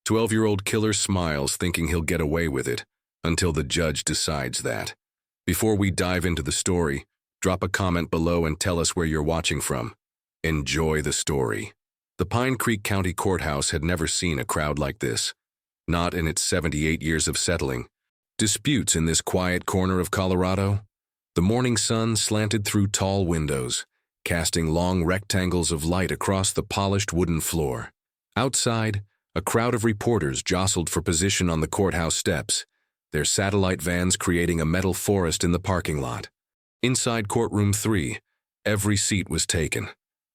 12-year-old killer smiles thinking he'll get away with it until the judge decides that. Before we dive into the story, drop a comment below and tell us where you're watching from. Enjoy the story. The Pine Creek County Courthouse had never seen a crowd like this, not in its 78 years of settling. Disputes in this quiet corner of Colorado? The morning sun slanted through tall windows, casting long rectangles of light across the polished wooden floor. Outside, a crowd of reporters jostled for position on the courthouse steps, their satellite vans creating a metal forest in the parking lot. Inside Courtroom 3, every seat was taken.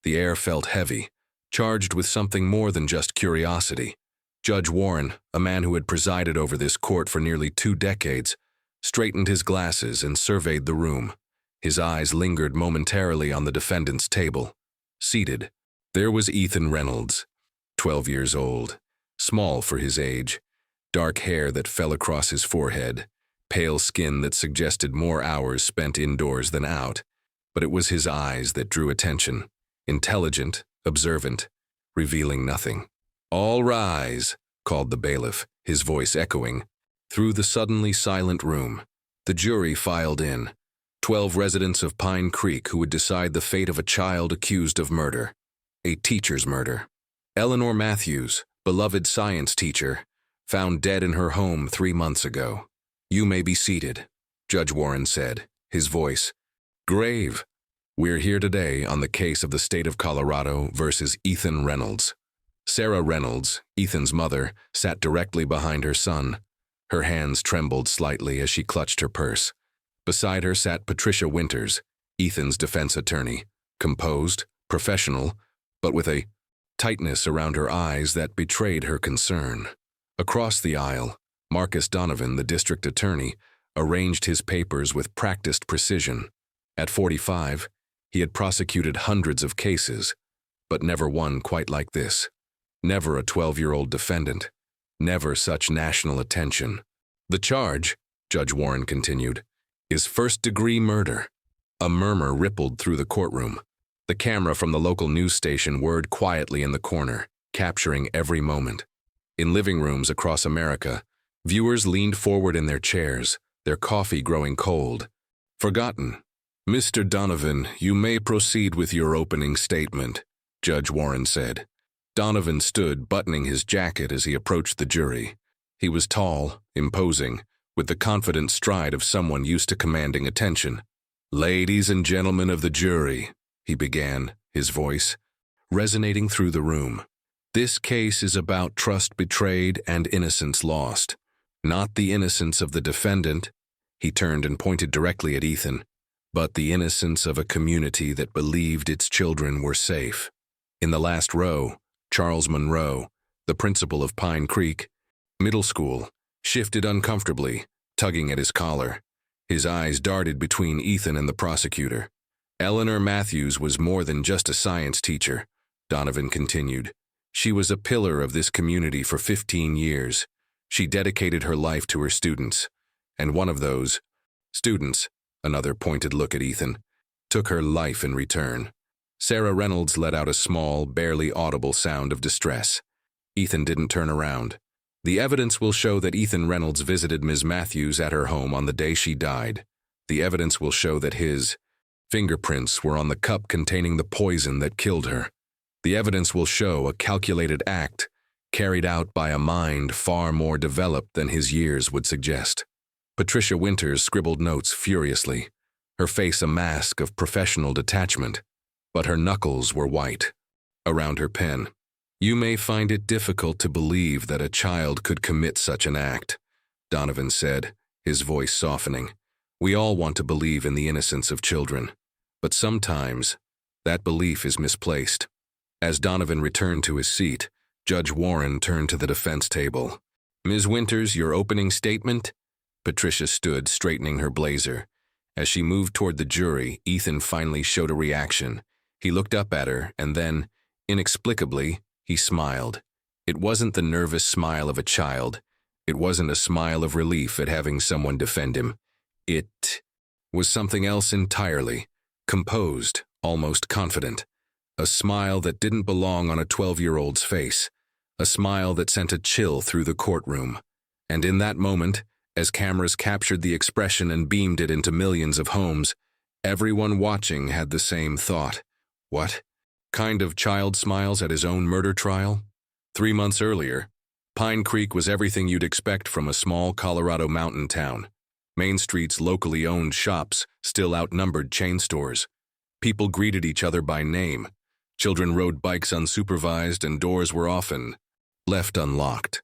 The air felt heavy, charged with something more than just curiosity. Judge Warren, a man who had presided over this court for nearly 2 decades, straightened his glasses and surveyed the room. His eyes lingered momentarily on the defendant's table. Seated, there was Ethan Reynolds, 12 years old, small for his age, dark hair that fell across his forehead, pale skin that suggested more hours spent indoors than out. But it was his eyes that drew attention, intelligent, observant, revealing nothing. "All rise," called the bailiff, his voice echoing. Through the suddenly silent room, the jury filed in, 12 residents of Pine Creek who would decide the fate of a child accused of murder, a teacher's murder. Eleanor Matthews, beloved science teacher, found dead in her home 3 months ago. "You may be seated," Judge Warren said, his voice grave. "We're here today on the case of the state of Colorado versus Ethan Reynolds." Sarah Reynolds, Ethan's mother, sat directly behind her son. Her hands trembled slightly as she clutched her purse. Beside her sat Patricia Winters, Ethan's defense attorney, composed, professional, but with a tightness around her eyes that betrayed her concern. Across the aisle, Marcus Donovan, the district attorney, arranged his papers with practiced precision. At 45, he had prosecuted hundreds of cases, but never one quite like this. Never a 12-year-old defendant. Never such national attention. "The charge," Judge Warren continued, "is first-degree murder." A murmur rippled through the courtroom. The camera from the local news station whirred quietly in the corner, capturing every moment. In living rooms across America, viewers leaned forward in their chairs, their coffee growing cold. "Forgotten. Mr. Donovan, you may proceed with your opening statement," Judge Warren said. Donovan stood, buttoning his jacket as he approached the jury. He was tall, imposing, with the confident stride of someone used to commanding attention. "Ladies and gentlemen of the jury," he began, his voice resonating through the room. "This case is about trust betrayed and innocence lost. Not the innocence of the defendant," he turned and pointed directly at Ethan, "but the innocence of a community that believed its children were safe." In the last row, Charles Monroe, the principal of Pine Creek Middle School, shifted uncomfortably, tugging at his collar. His eyes darted between Ethan and the prosecutor. "Eleanor Matthews was more than just a science teacher," Donovan continued. "She was a pillar of this community for 15 years. She dedicated her life to her students. And one of those students," another pointed look at Ethan, "took her life in return." Sarah Reynolds let out a small, barely audible sound of distress. Ethan didn't turn around. "The evidence will show that Ethan Reynolds visited Ms. Matthews at her home on the day she died. The evidence will show that his fingerprints were on the cup containing the poison that killed her. The evidence will show a calculated act carried out by a mind far more developed than his years would suggest." Patricia Winters scribbled notes furiously, her face a mask of professional detachment, but her knuckles were white. Around her pen, "You may find it difficult to believe that a child could commit such an act," Donovan said, his voice softening. "We all want to believe in the innocence of children, but sometimes that belief is misplaced." As Donovan returned to his seat, Judge Warren turned to the defense table. "Ms. Winters, your opening statement?" Patricia stood, straightening her blazer. As she moved toward the jury, Ethan finally showed a reaction. He looked up at her, and then, inexplicably, he smiled. It wasn't the nervous smile of a child. It wasn't a smile of relief at having someone defend him. It was something else entirely, composed, almost confident. A smile that didn't belong on a 12-year-old's face. a smile that sent a chill through the courtroom. And in that moment, as cameras captured the expression and beamed it into millions of homes, everyone watching had the same thought. What kind of child smiles at his own murder trial? 3 months earlier, Pine Creek was everything you'd expect from a small Colorado mountain town. Main Street's locally owned shops still outnumbered chain stores. People greeted each other by name. Children rode bikes unsupervised, and doors were often left unlocked.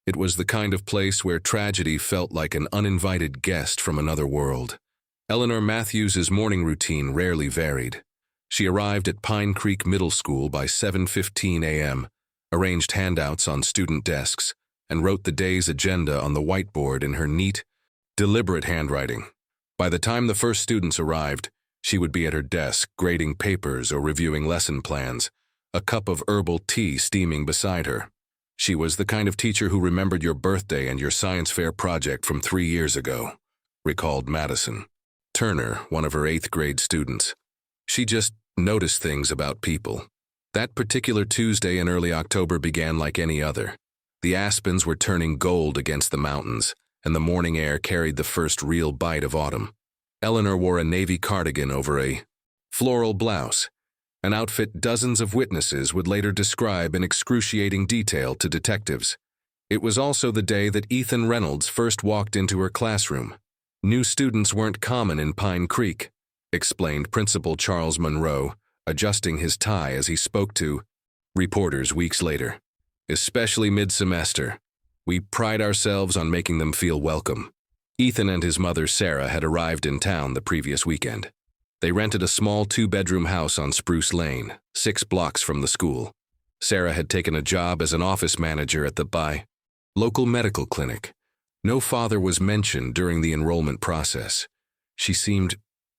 It was the kind of place where tragedy felt like an uninvited guest from another world. Eleanor Matthews' morning routine rarely varied. She arrived at Pine Creek Middle School by 7:15 a.m., arranged handouts on student desks, and wrote the day's agenda on the whiteboard in her neat, deliberate handwriting. By the time the first students arrived, she would be at her desk, grading papers or reviewing lesson plans, a cup of herbal tea steaming beside her. She was the kind of teacher who remembered your birthday and your science fair project from 3 years ago, recalled Madison Turner, one of her 8th grade students. She just noticed things about people. That particular Tuesday in early October began like any other. The aspens were turning gold against the mountains, and the morning air carried the first real bite of autumn. Eleanor wore a navy cardigan over a floral blouse, an outfit dozens of witnesses would later describe in excruciating detail to detectives. It was also the day that Ethan Reynolds first walked into her classroom. New students weren't common in Pine Creek, explained Principal Charles Monroe, adjusting his tie as he spoke to reporters weeks later. Especially mid-semester. We pride ourselves on making them feel welcome. Ethan and his mother, Sarah, had arrived in town the previous weekend. They rented a small 2-bedroom house on Spruce Lane, 6 blocks from the school. Sarah had taken a job as an office manager at the local medical clinic. No father was mentioned during the enrollment process. She seemed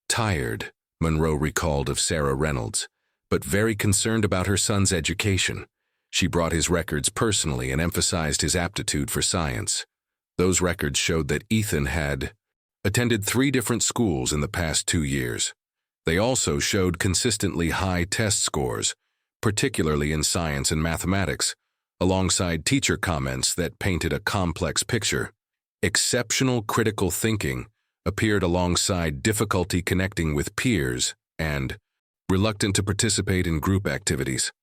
tired, Monroe recalled of Sarah Reynolds, but very concerned about her son's education. She brought his records personally and emphasized his aptitude for science. Those records showed that Ethan had attended 3 different schools in the past 2 years. They also showed consistently high test scores, particularly in science and mathematics, alongside teacher comments that painted a complex picture. Exceptional critical thinking appeared alongside difficulty connecting with peers and reluctant to participate in group activities.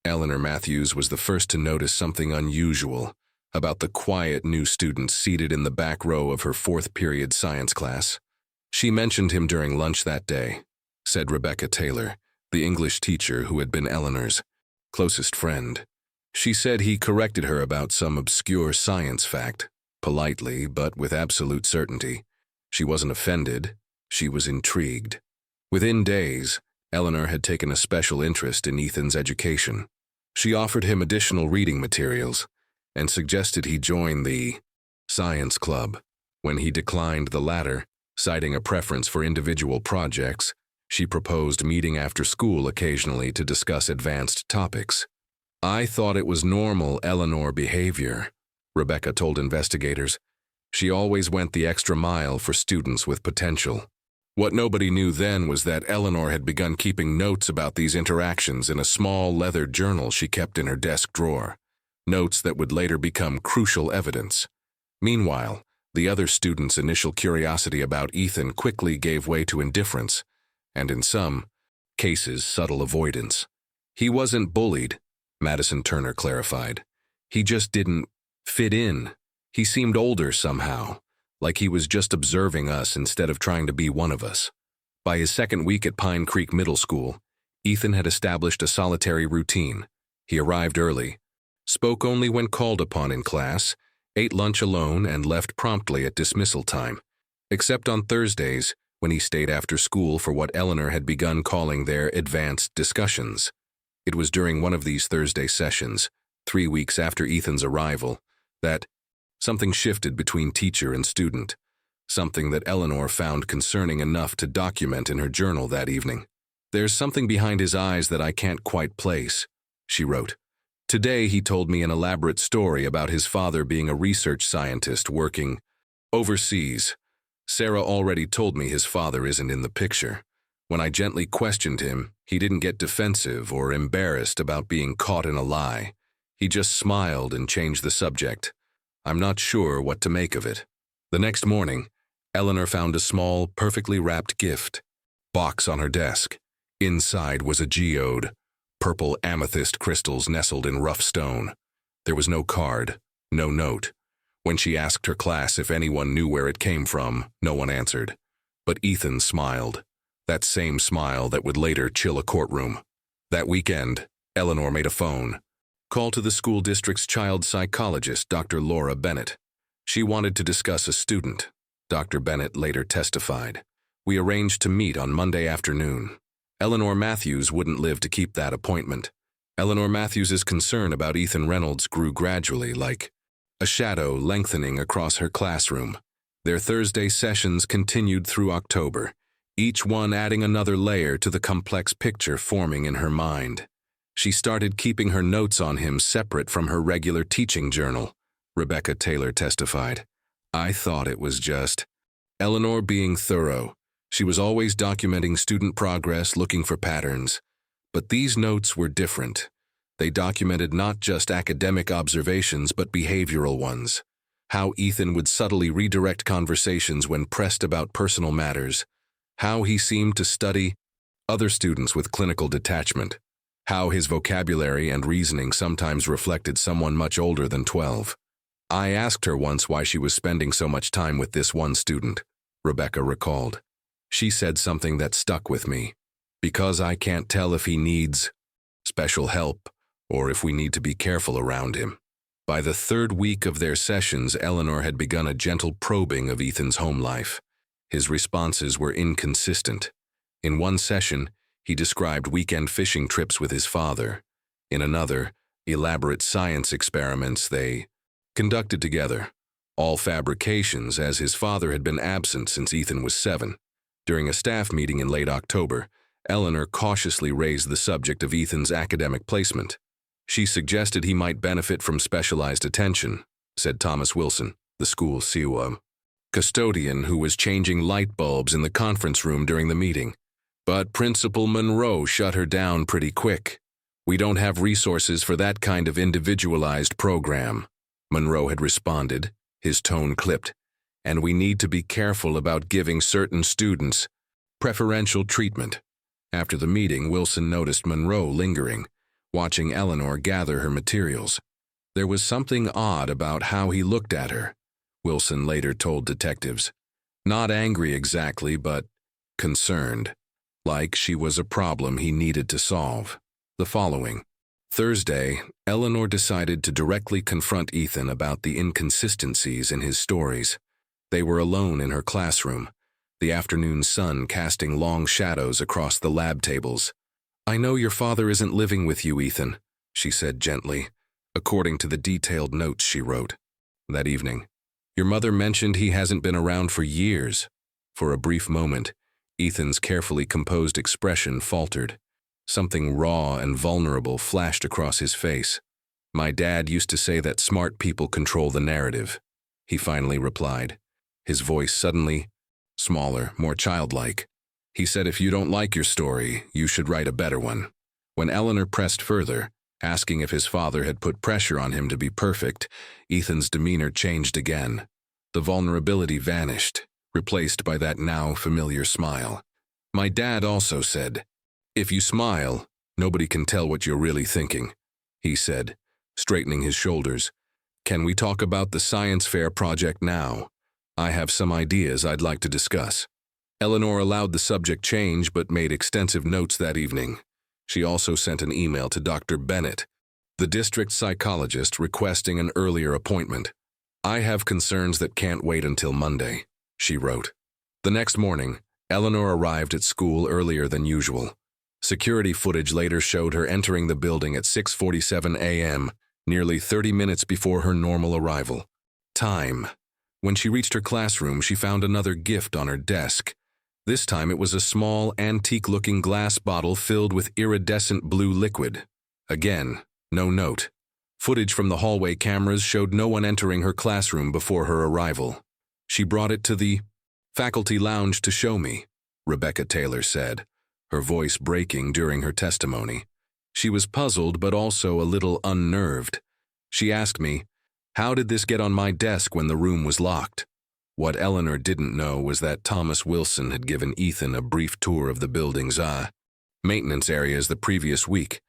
Eleanor Matthews was the first to notice something unusual about the quiet new student seated in the back row of her 4th period science class. She mentioned him during lunch that day, said Rebecca Taylor, the English teacher who had been Eleanor's closest friend. She said he corrected her about some obscure science fact, politely but with absolute certainty. She wasn't offended, she was intrigued. Within days, Eleanor had taken a special interest in Ethan's education. She offered him additional reading materials and suggested he join the science club. When he declined the latter, citing a preference for individual projects, she proposed meeting after school occasionally to discuss advanced topics. I thought it was normal Eleanor behavior, Rebecca told investigators. She always went the extra mile for students with potential. What nobody knew then was that Eleanor had begun keeping notes about these interactions in a small leather journal she kept in her desk drawer, notes that would later become crucial evidence. Meanwhile, the other students' initial curiosity about Ethan quickly gave way to indifference, and in some cases, subtle avoidance. He wasn't bullied, Madison Turner clarified. He just didn't fit in. He seemed older somehow, like he was just observing us instead of trying to be one of us. By his 2nd week at Pine Creek Middle School, Ethan had established a solitary routine. He arrived early, spoke only when called upon in class, ate lunch alone, and left promptly at dismissal time, except on Thursdays when he stayed after school for what Eleanor had begun calling their advanced discussions. It was during one of these Thursday sessions, 3 weeks after Ethan's arrival, that something shifted between teacher and student, something that Eleanor found concerning enough to document in her journal that evening. There's something behind his eyes that I can't quite place, she wrote. Today he told me an elaborate story about his father being a research scientist working overseas. Sarah already told me his father isn't in the picture. When I gently questioned him, he didn't get defensive or embarrassed about being caught in a lie. He just smiled and changed the subject. I'm not sure what to make of it. The next morning, Eleanor found a small, perfectly wrapped gift box on her desk. Inside was a geode, purple amethyst crystals nestled in rough stone. There was no card, no note. When she asked her class if anyone knew where it came from, no one answered. But Ethan smiled, that same smile that would later chill a courtroom. That weekend, Eleanor made a phone call to the school district's child psychologist, Dr. Laura Bennett. She wanted to discuss a student. Dr. Bennett later testified. We arranged to meet on Monday afternoon. Eleanor Matthews wouldn't live to keep that appointment. Eleanor Matthews's concern about Ethan Reynolds grew gradually, like a shadow lengthening across her classroom. Their Thursday sessions continued through October, each one adding another layer to the complex picture forming in her mind. She started keeping her notes on him separate from her regular teaching journal. Rebecca Taylor testified. I thought it was just Eleanor being thorough. She was always documenting student progress, looking for patterns. But these notes were different. They documented not just academic observations, but behavioral ones. How Ethan would subtly redirect conversations when pressed about personal matters. How he seemed to study other students with clinical detachment. How his vocabulary and reasoning sometimes reflected someone much older than 12. I asked her once why she was spending so much time with this one student, Rebecca recalled. She said something that stuck with me. Because I can't tell if he needs special help or if we need to be careful around him. By the third week of their sessions, Eleanor had begun a gentle probing of Ethan's home life. His responses were inconsistent. In one session, he described weekend fishing trips with his father. In another, elaborate science experiments they conducted together. All fabrications, as his father had been absent since Ethan was 7. During a staff meeting in late October, Eleanor cautiously raised the subject of Ethan's academic placement. She suggested he might benefit from specialized attention, said Thomas Wilson, the school COO custodian who was changing light bulbs in the conference room during the meeting. But Principal Monroe shut her down pretty quick. We don't have resources for that kind of individualized program, Monroe had responded, his tone clipped. And we need to be careful about giving certain students preferential treatment. After the meeting, Wilson noticed Monroe lingering, watching Eleanor gather her materials. There was something odd about how he looked at her, Wilson later told detectives. Not angry exactly, but concerned. Like she was a problem he needed to solve. The following Thursday, Eleanor decided to directly confront Ethan about the inconsistencies in his stories. They were alone in her classroom, the afternoon sun casting long shadows across the lab tables. I know your father isn't living with you, Ethan, she said gently, according to the detailed notes she wrote. That evening, your mother mentioned he hasn't been around for years. For a brief moment, Ethan's carefully composed expression faltered. Something raw and vulnerable flashed across his face. My dad used to say that smart people control the narrative, he finally replied, his voice suddenly smaller, more childlike. He said if you don't like your story, you should write a better one. When Eleanor pressed further, asking if his father had put pressure on him to be perfect, Ethan's demeanor changed again. The vulnerability vanished, replaced by that now familiar smile. My dad also said, if you smile, nobody can tell what you're really thinking, he said, straightening his shoulders. Can we talk about the science fair project now? I have some ideas I'd like to discuss. Eleanor allowed the subject change but made extensive notes that evening. She also sent an email to Dr. Bennett, the district psychologist, requesting an earlier appointment. I have concerns that can't wait until Monday, she wrote. The next morning, Eleanor arrived at school earlier than usual. Security footage later showed her entering the building at 6:47 a.m., nearly 30 minutes before her normal arrival. Time. When she reached her classroom, she found another gift on her desk. This time it was a small, antique-looking glass bottle filled with iridescent blue liquid. Again, no note. Footage from the hallway cameras showed no one entering her classroom before her arrival. She brought it to the faculty lounge to show me, Rebecca Taylor said, her voice breaking during her testimony. She was puzzled but also a little unnerved. She asked me, "How did this get on my desk when the room was locked?" What Eleanor didn't know was that Thomas Wilson had given Ethan a brief tour of the building's maintenance areas the previous week,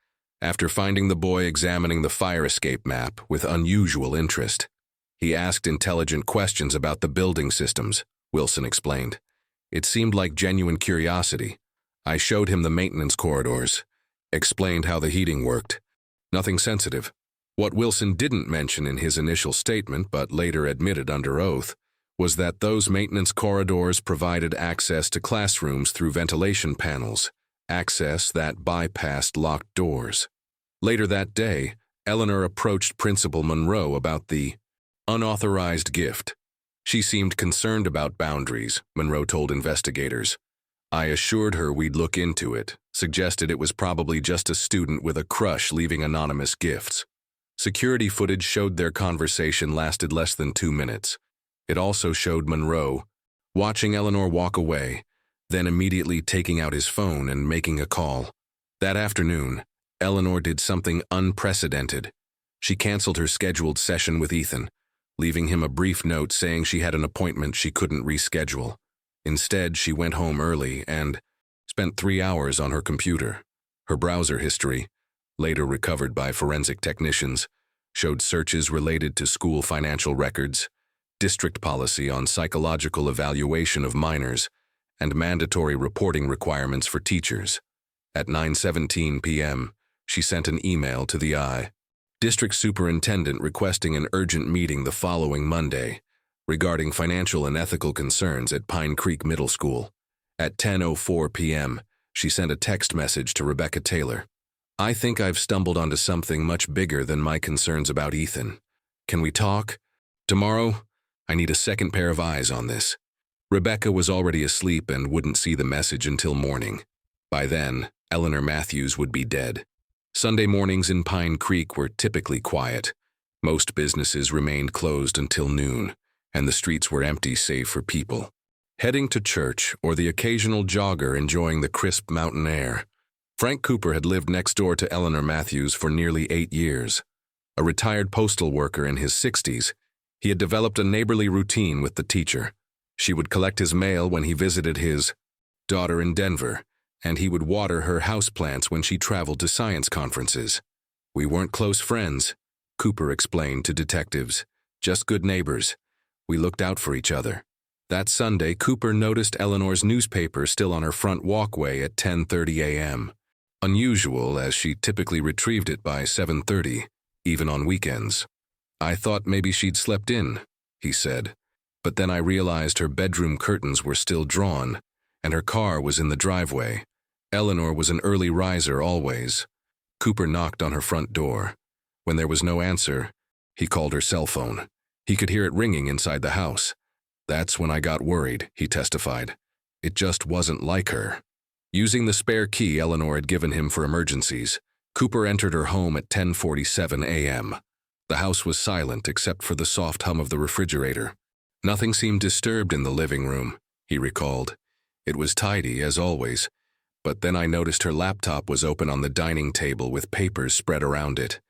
after finding the boy examining the fire escape map with unusual interest. He asked intelligent questions about the building systems, Wilson explained. It seemed like genuine curiosity. I showed him the maintenance corridors, explained how the heating worked. Nothing sensitive. What Wilson didn't mention in his initial statement, but later admitted under oath, was that those maintenance corridors provided access to classrooms through ventilation panels, access that bypassed locked doors. Later that day, Eleanor approached Principal Monroe about the unauthorized gift. She seemed concerned about boundaries, Monroe told investigators. I assured her we'd look into it, suggested it was probably just a student with a crush leaving anonymous gifts. Security footage showed their conversation lasted less than 2 minutes. It also showed Monroe watching Eleanor walk away, then immediately taking out his phone and making a call. That afternoon, Eleanor did something unprecedented. She canceled her scheduled session with Ethan, leaving him a brief note saying she had an appointment she couldn't reschedule. Instead, she went home early and spent 3 hours on her computer. Her browser history, later recovered by forensic technicians, showed searches related to school financial records, district policy on psychological evaluation of minors, and mandatory reporting requirements for teachers. At 9:17 p.m., she sent an email to the district superintendent requesting an urgent meeting the following Monday regarding financial and ethical concerns at Pine Creek Middle School. At 10:04 p.m., she sent a text message to Rebecca Taylor. I think I've stumbled onto something much bigger than my concerns about Ethan. Can we talk? Tomorrow? I need a second pair of eyes on this. Rebecca was already asleep and wouldn't see the message until morning. By then, Eleanor Matthews would be dead. Sunday mornings in Pine Creek were typically quiet. Most businesses remained closed until noon, and the streets were empty save for people heading to church or the occasional jogger enjoying the crisp mountain air. Frank Cooper had lived next door to Eleanor Matthews for nearly 8 years. A retired postal worker in his 60s, he had developed a neighborly routine with the teacher. She would collect his mail when he visited his daughter in Denver, and he would water her houseplants when she traveled to science conferences. We weren't close friends, Cooper explained to detectives, just good neighbors. We looked out for each other. That Sunday, Cooper noticed Eleanor's newspaper still on her front walkway at 10:30 a.m. Unusual, as she typically retrieved it by 7:30, even on weekends. I thought maybe she'd slept in, he said, but then I realized her bedroom curtains were still drawn, and her car was in the driveway. Eleanor was an early riser always. Cooper knocked on her front door. When there was no answer, he called her cell phone. He could hear it ringing inside the house. That's when I got worried, he testified. It just wasn't like her. Using the spare key Eleanor had given him for emergencies, Cooper entered her home at 10:47 a.m. The house was silent except for the soft hum of the refrigerator. Nothing seemed disturbed in the living room, he recalled. It was tidy, as always, but then I noticed her laptop was open on the dining table with papers spread around it.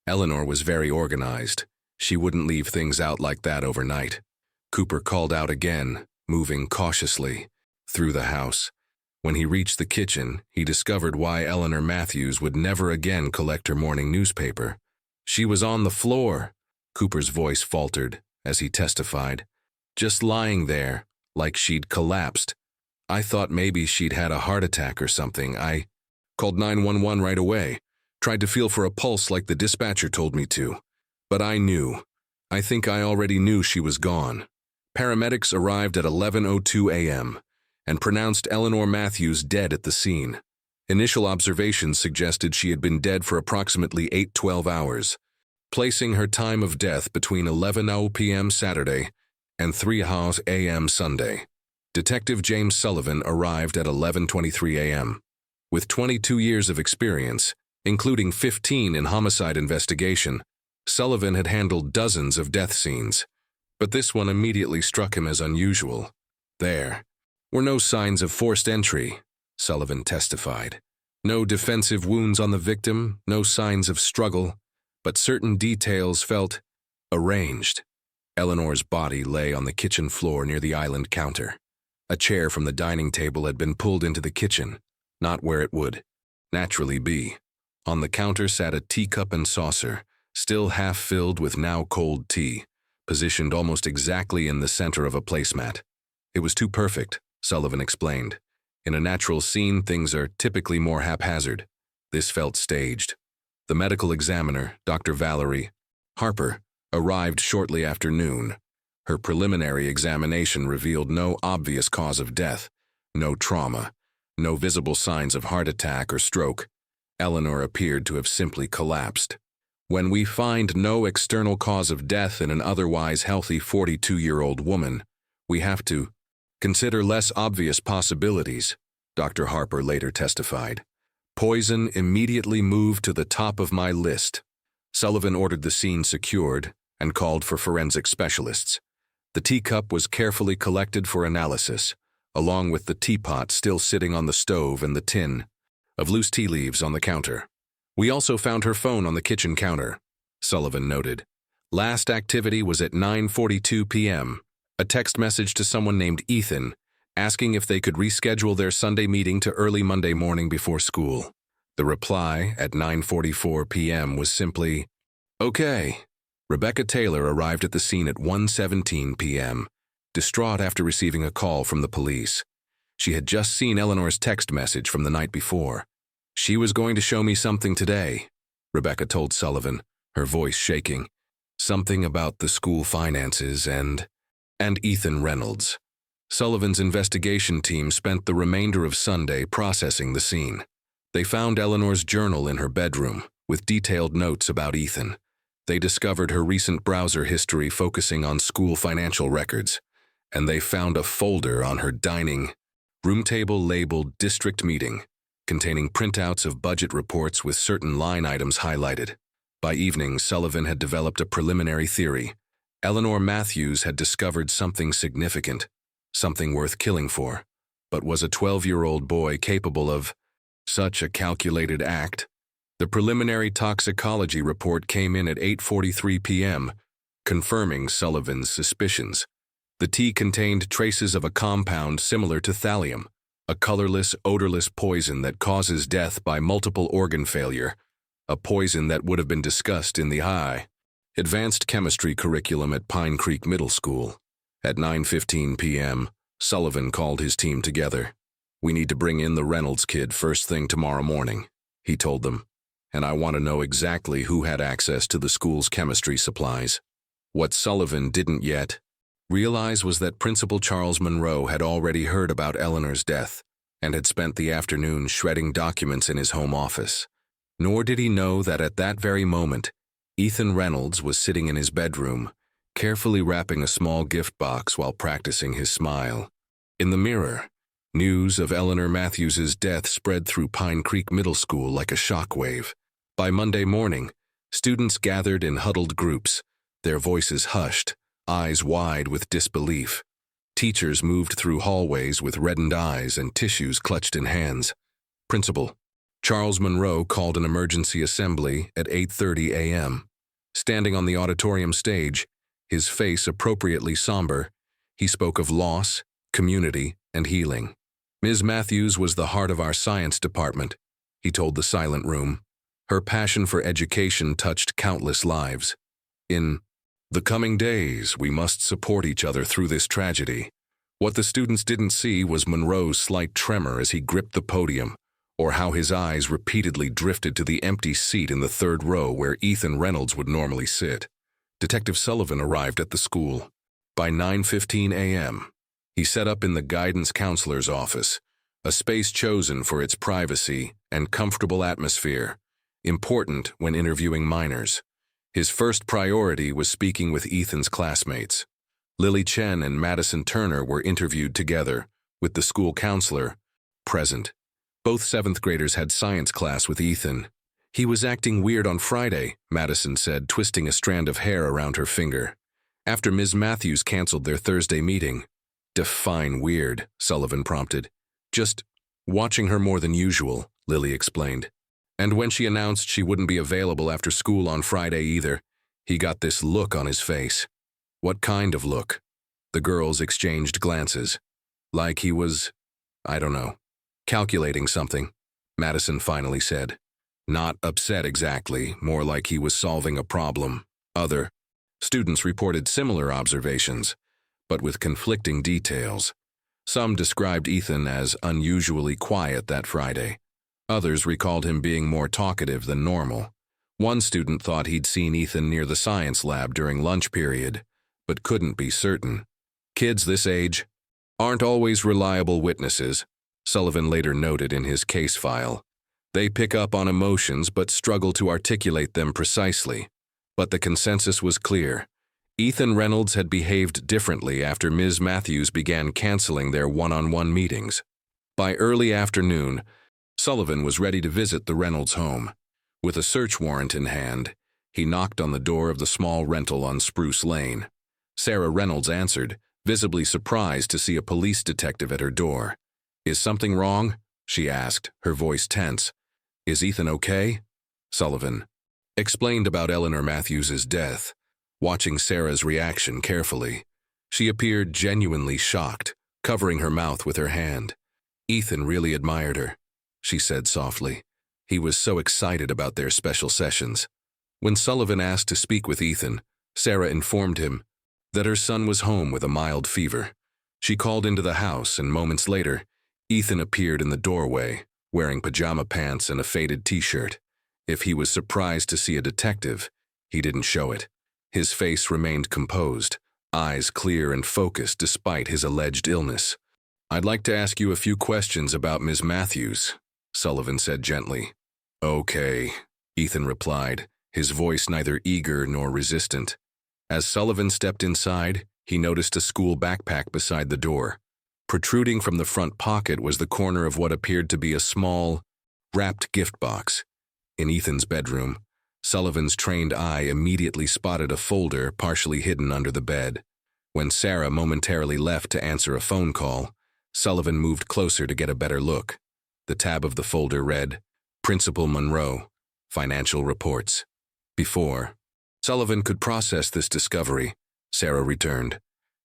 Eleanor was very organized. She wouldn't leave things out like that overnight. Cooper called out again, moving cautiously through the house. When he reached the kitchen, he discovered why Eleanor Matthews would never again collect her morning newspaper. She was on the floor, Cooper's voice faltered as he testified, just lying there, like she'd collapsed. I thought maybe she'd had a heart attack or something. I called 911 right away, tried to feel for a pulse like the dispatcher told me to. But I knew. I think I already knew she was gone. Paramedics arrived at 11:02 a.m. and pronounced Eleanor Matthews dead at the scene. Initial observations suggested she had been dead for approximately 8-12 hours, placing her time of death between 11:00 p.m. Saturday and 3:00 a.m. Sunday. Detective James Sullivan arrived at 11:23 a.m. With 22 years of experience, including 15 in homicide investigation, Sullivan had handled dozens of death scenes, but this one immediately struck him as unusual. There were no signs of forced entry, Sullivan testified. No defensive wounds on the victim, no signs of struggle, but certain details felt arranged. Eleanor's body lay on the kitchen floor near the island counter. A chair from the dining table had been pulled into the kitchen, not where it would naturally be. On the counter sat a teacup and saucer, still half filled with now cold tea, positioned almost exactly in the center of a placemat. It was too perfect, Sullivan explained. In a natural scene, things are typically more haphazard. This felt staged. The medical examiner, Dr. Valerie Harper, arrived shortly after noon. Her preliminary examination revealed no obvious cause of death, no trauma, no visible signs of heart attack or stroke. Eleanor appeared to have simply collapsed. When we find no external cause of death in an otherwise healthy 42-year-old woman, we have to consider less obvious possibilities, Dr. Harper later testified. Poison immediately moved to the top of my list. Sullivan ordered the scene secured and called for forensic specialists. The teacup was carefully collected for analysis, along with the teapot still sitting on the stove and the tin of loose tea leaves on the counter. We also found her phone on the kitchen counter, Sullivan noted. Last activity was at 9:42 p.m., a text message to someone named Ethan, asking if they could reschedule their Sunday meeting to early Monday morning before school. The reply at 9:44 p.m. was simply, "Okay." Rebecca Taylor arrived at the scene at 1:17 p.m., distraught after receiving a call from the police. She had just seen Eleanor's text message from the night before. "She was going to show me something today," Rebecca told Sullivan, her voice shaking. "Something about the school finances and Ethan Reynolds." Sullivan's investigation team spent the remainder of Sunday processing the scene. They found Eleanor's journal in her bedroom, with detailed notes about Ethan. They discovered her recent browser history focusing on school financial records, and they found a folder on her dining room table labeled District Meeting, containing printouts of budget reports with certain line items highlighted. By evening, Sullivan had developed a preliminary theory. Eleanor Matthews had discovered something significant, something worth killing for. But was a 12-year-old boy capable of such a calculated act? The preliminary toxicology report came in at 8:43 p.m., confirming Sullivan's suspicions. The tea contained traces of a compound similar to thallium, a colorless, odorless poison that causes death by multiple organ failure, a poison that would have been discussed in the high advanced chemistry curriculum at Pine Creek Middle School. At 9:15 p.m., Sullivan called his team together. "We need to bring in the Reynolds kid first thing tomorrow morning," he told them, "and I want to know exactly who had access to the school's chemistry supplies." What Sullivan didn't yet realize was that Principal Charles Monroe had already heard about Eleanor's death and had spent the afternoon shredding documents in his home office. Nor did he know that at that very moment, Ethan Reynolds was sitting in his bedroom, carefully wrapping a small gift box while practicing his smile. In the mirror, news of Eleanor Matthews's death spread through Pine Creek Middle School like a shockwave. By Monday morning, students gathered in huddled groups, their voices hushed, eyes wide with disbelief. Teachers moved through hallways with reddened eyes and tissues clutched in hands. Principal Charles Monroe called an emergency assembly at 8:30 a.m. Standing on the auditorium stage, his face appropriately somber, he spoke of loss, community, and healing. "Ms. Matthews was the heart of our science department," he told the silent room. "Her passion for education touched countless lives. In the coming days, we must support each other through this tragedy." What the students didn't see was Monroe's slight tremor as he gripped the podium, or how his eyes repeatedly drifted to the empty seat in the third row where Ethan Reynolds would normally sit. Detective Sullivan arrived at the school. By 9:15 a.m., he set up in the guidance counselor's office, a space chosen for its privacy and comfortable atmosphere, important when interviewing minors. His first priority was speaking with Ethan's classmates. Lily Chen and Madison Turner were interviewed together, with the school counselor present. Both 7th graders had science class with Ethan. "He was acting weird on Friday," Madison said, twisting a strand of hair around her finger. "After Ms. Matthews canceled their Thursday meeting." "Define weird," Sullivan prompted. "Just watching her more than usual," Lily explained. And when she announced she wouldn't be available after school on Friday either, he got this look on his face. What kind of look? The girls exchanged glances. Like he was, I don't know, calculating something, Madison finally said. Not upset exactly, more like he was solving a problem. Other students reported similar observations, but with conflicting details. Some described Ethan as unusually quiet that Friday. Others recalled him being more talkative than normal. One student thought he'd seen Ethan near the science lab during lunch period, but couldn't be certain. Kids this age aren't always reliable witnesses, Sullivan later noted in his case file. They pick up on emotions but struggle to articulate them precisely. But the consensus was clear. Ethan Reynolds had behaved differently after Ms. Matthews began canceling their one-on-one meetings. By early afternoon, Sullivan was ready to visit the Reynolds home. With a search warrant in hand, he knocked on the door of the small rental on Spruce Lane. Sarah Reynolds answered, visibly surprised to see a police detective at her door. "Is something wrong?" she asked, her voice tense. "Is Ethan okay?" Sullivan explained about Eleanor Matthews' death, watching Sarah's reaction carefully. She appeared genuinely shocked, covering her mouth with her hand. "Ethan really admired her," she said softly. He was so excited about their special sessions. When Sullivan asked to speak with Ethan, Sarah informed him that her son was home with a mild fever. She called into the house, and moments later, Ethan appeared in the doorway, wearing pajama pants and a faded t-shirt. If he was surprised to see a detective, he didn't show it. His face remained composed, eyes clear and focused despite his alleged illness. "I'd like to ask you a few questions about Ms. Matthews," Sullivan said gently. "Okay," Ethan replied, his voice neither eager nor resistant. As Sullivan stepped inside, he noticed a school backpack beside the door. Protruding from the front pocket was the corner of what appeared to be a small, wrapped gift box. In Ethan's bedroom, Sullivan's trained eye immediately spotted a folder partially hidden under the bed. When Sarah momentarily left to answer a phone call, Sullivan moved closer to get a better look. The tab of the folder read, "Principal Monroe, Financial Reports." Before Sullivan could process this discovery, Sarah returned.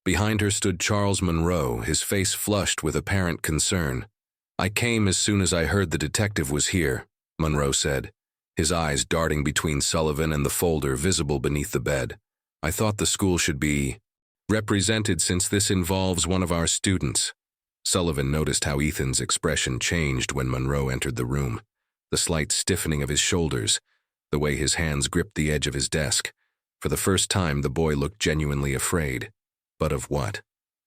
Behind her stood Charles Monroe, his face flushed with apparent concern. "I came as soon as I heard the detective was here," Monroe said, his eyes darting between Sullivan and the folder visible beneath the bed. "I thought the school should be represented since this involves one of our students." Sullivan noticed how Ethan's expression changed when Monroe entered the room. The slight stiffening of his shoulders, the way his hands gripped the edge of his desk. For the first time, the boy looked genuinely afraid. But of what?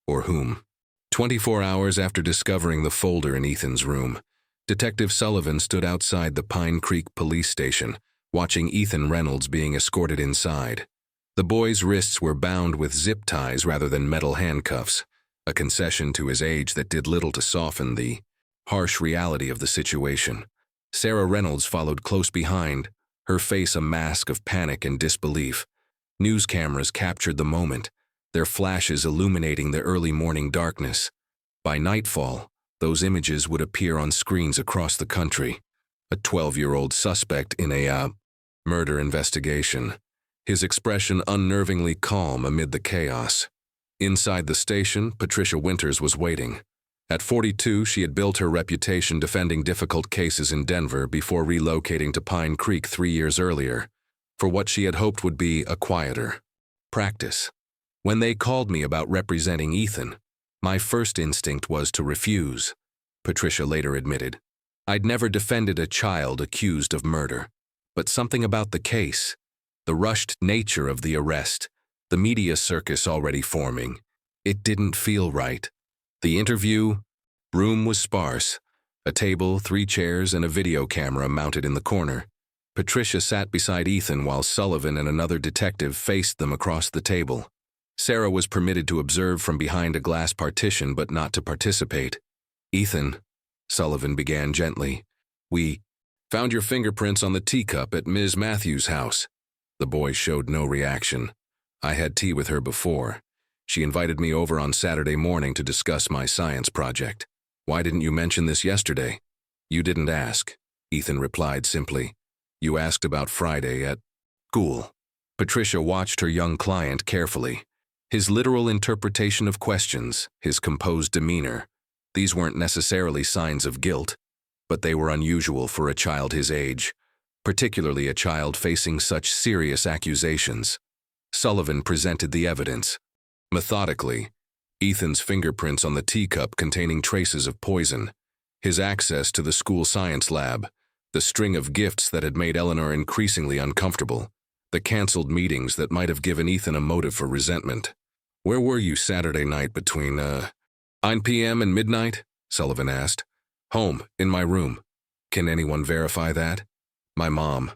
Or whom? 24 hours after discovering the folder in Ethan's room, Detective Sullivan stood outside the Pine Creek police station, watching Ethan Reynolds being escorted inside. The boy's wrists were bound with zip ties rather than metal handcuffs, a concession to his age that did little to soften the harsh reality of the situation. Sarah Reynolds followed close behind, her face a mask of panic and disbelief. News cameras captured the moment, their flashes illuminating the early morning darkness. By nightfall, those images would appear on screens across the country. A 12-year-old suspect in a murder investigation, his expression unnervingly calm amid the chaos. Inside the station, Patricia Winters was waiting. At 42, she had built her reputation defending difficult cases in Denver before relocating to Pine Creek 3 years earlier, for what she had hoped would be a quieter practice. "When they called me about representing Ethan, my first instinct was to refuse," Patricia later admitted. "I'd never defended a child accused of murder. But something about the case, the rushed nature of the arrest, the media circus already forming, it didn't feel right." The interview room was sparse. A table, 3 chairs, and a video camera mounted in the corner. Patricia sat beside Ethan while Sullivan and another detective faced them across the table. Sarah was permitted to observe from behind a glass partition but not to participate. "Ethan," Sullivan began gently, "we found your fingerprints on the teacup at Ms. Matthews' house." The boy showed no reaction. "I had tea with her before. She invited me over on Saturday morning to discuss my science project. Why didn't you mention this yesterday?" "You didn't ask," Ethan replied simply. You asked about Friday at school. Patricia watched her young client carefully. His literal interpretation of questions, his composed demeanor, these weren't necessarily signs of guilt, but they were unusual for a child his age, particularly a child facing such serious accusations. Sullivan presented the evidence. Methodically, Ethan's fingerprints on the teacup containing traces of poison, his access to the school science lab, the string of gifts that had made Eleanor increasingly uncomfortable, the canceled meetings that might have given Ethan a motive for resentment. Where were you Saturday night between, 9 p.m. and midnight? Sullivan asked. Home, in my room. Can anyone verify that? My mom.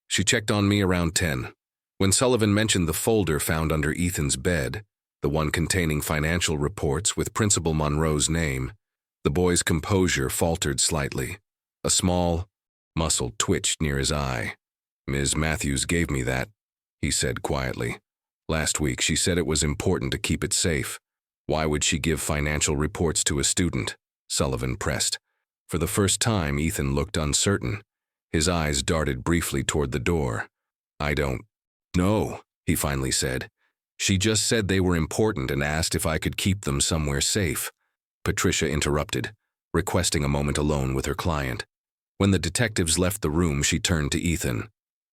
She checked on me around 10. When Sullivan mentioned the folder found under Ethan's bed, the one containing financial reports with Principal Monroe's name, the boy's composure faltered slightly. A small muscle twitched near his eye. Ms. Matthews gave me that, he said quietly. Last week she said it was important to keep it safe. Why would she give financial reports to a student? Sullivan pressed. For the first time, Ethan looked uncertain. His eyes darted briefly toward the door. I don't know, he finally said. She just said they were important and asked if I could keep them somewhere safe. Patricia interrupted, requesting a moment alone with her client. When the detectives left the room, she turned to Ethan.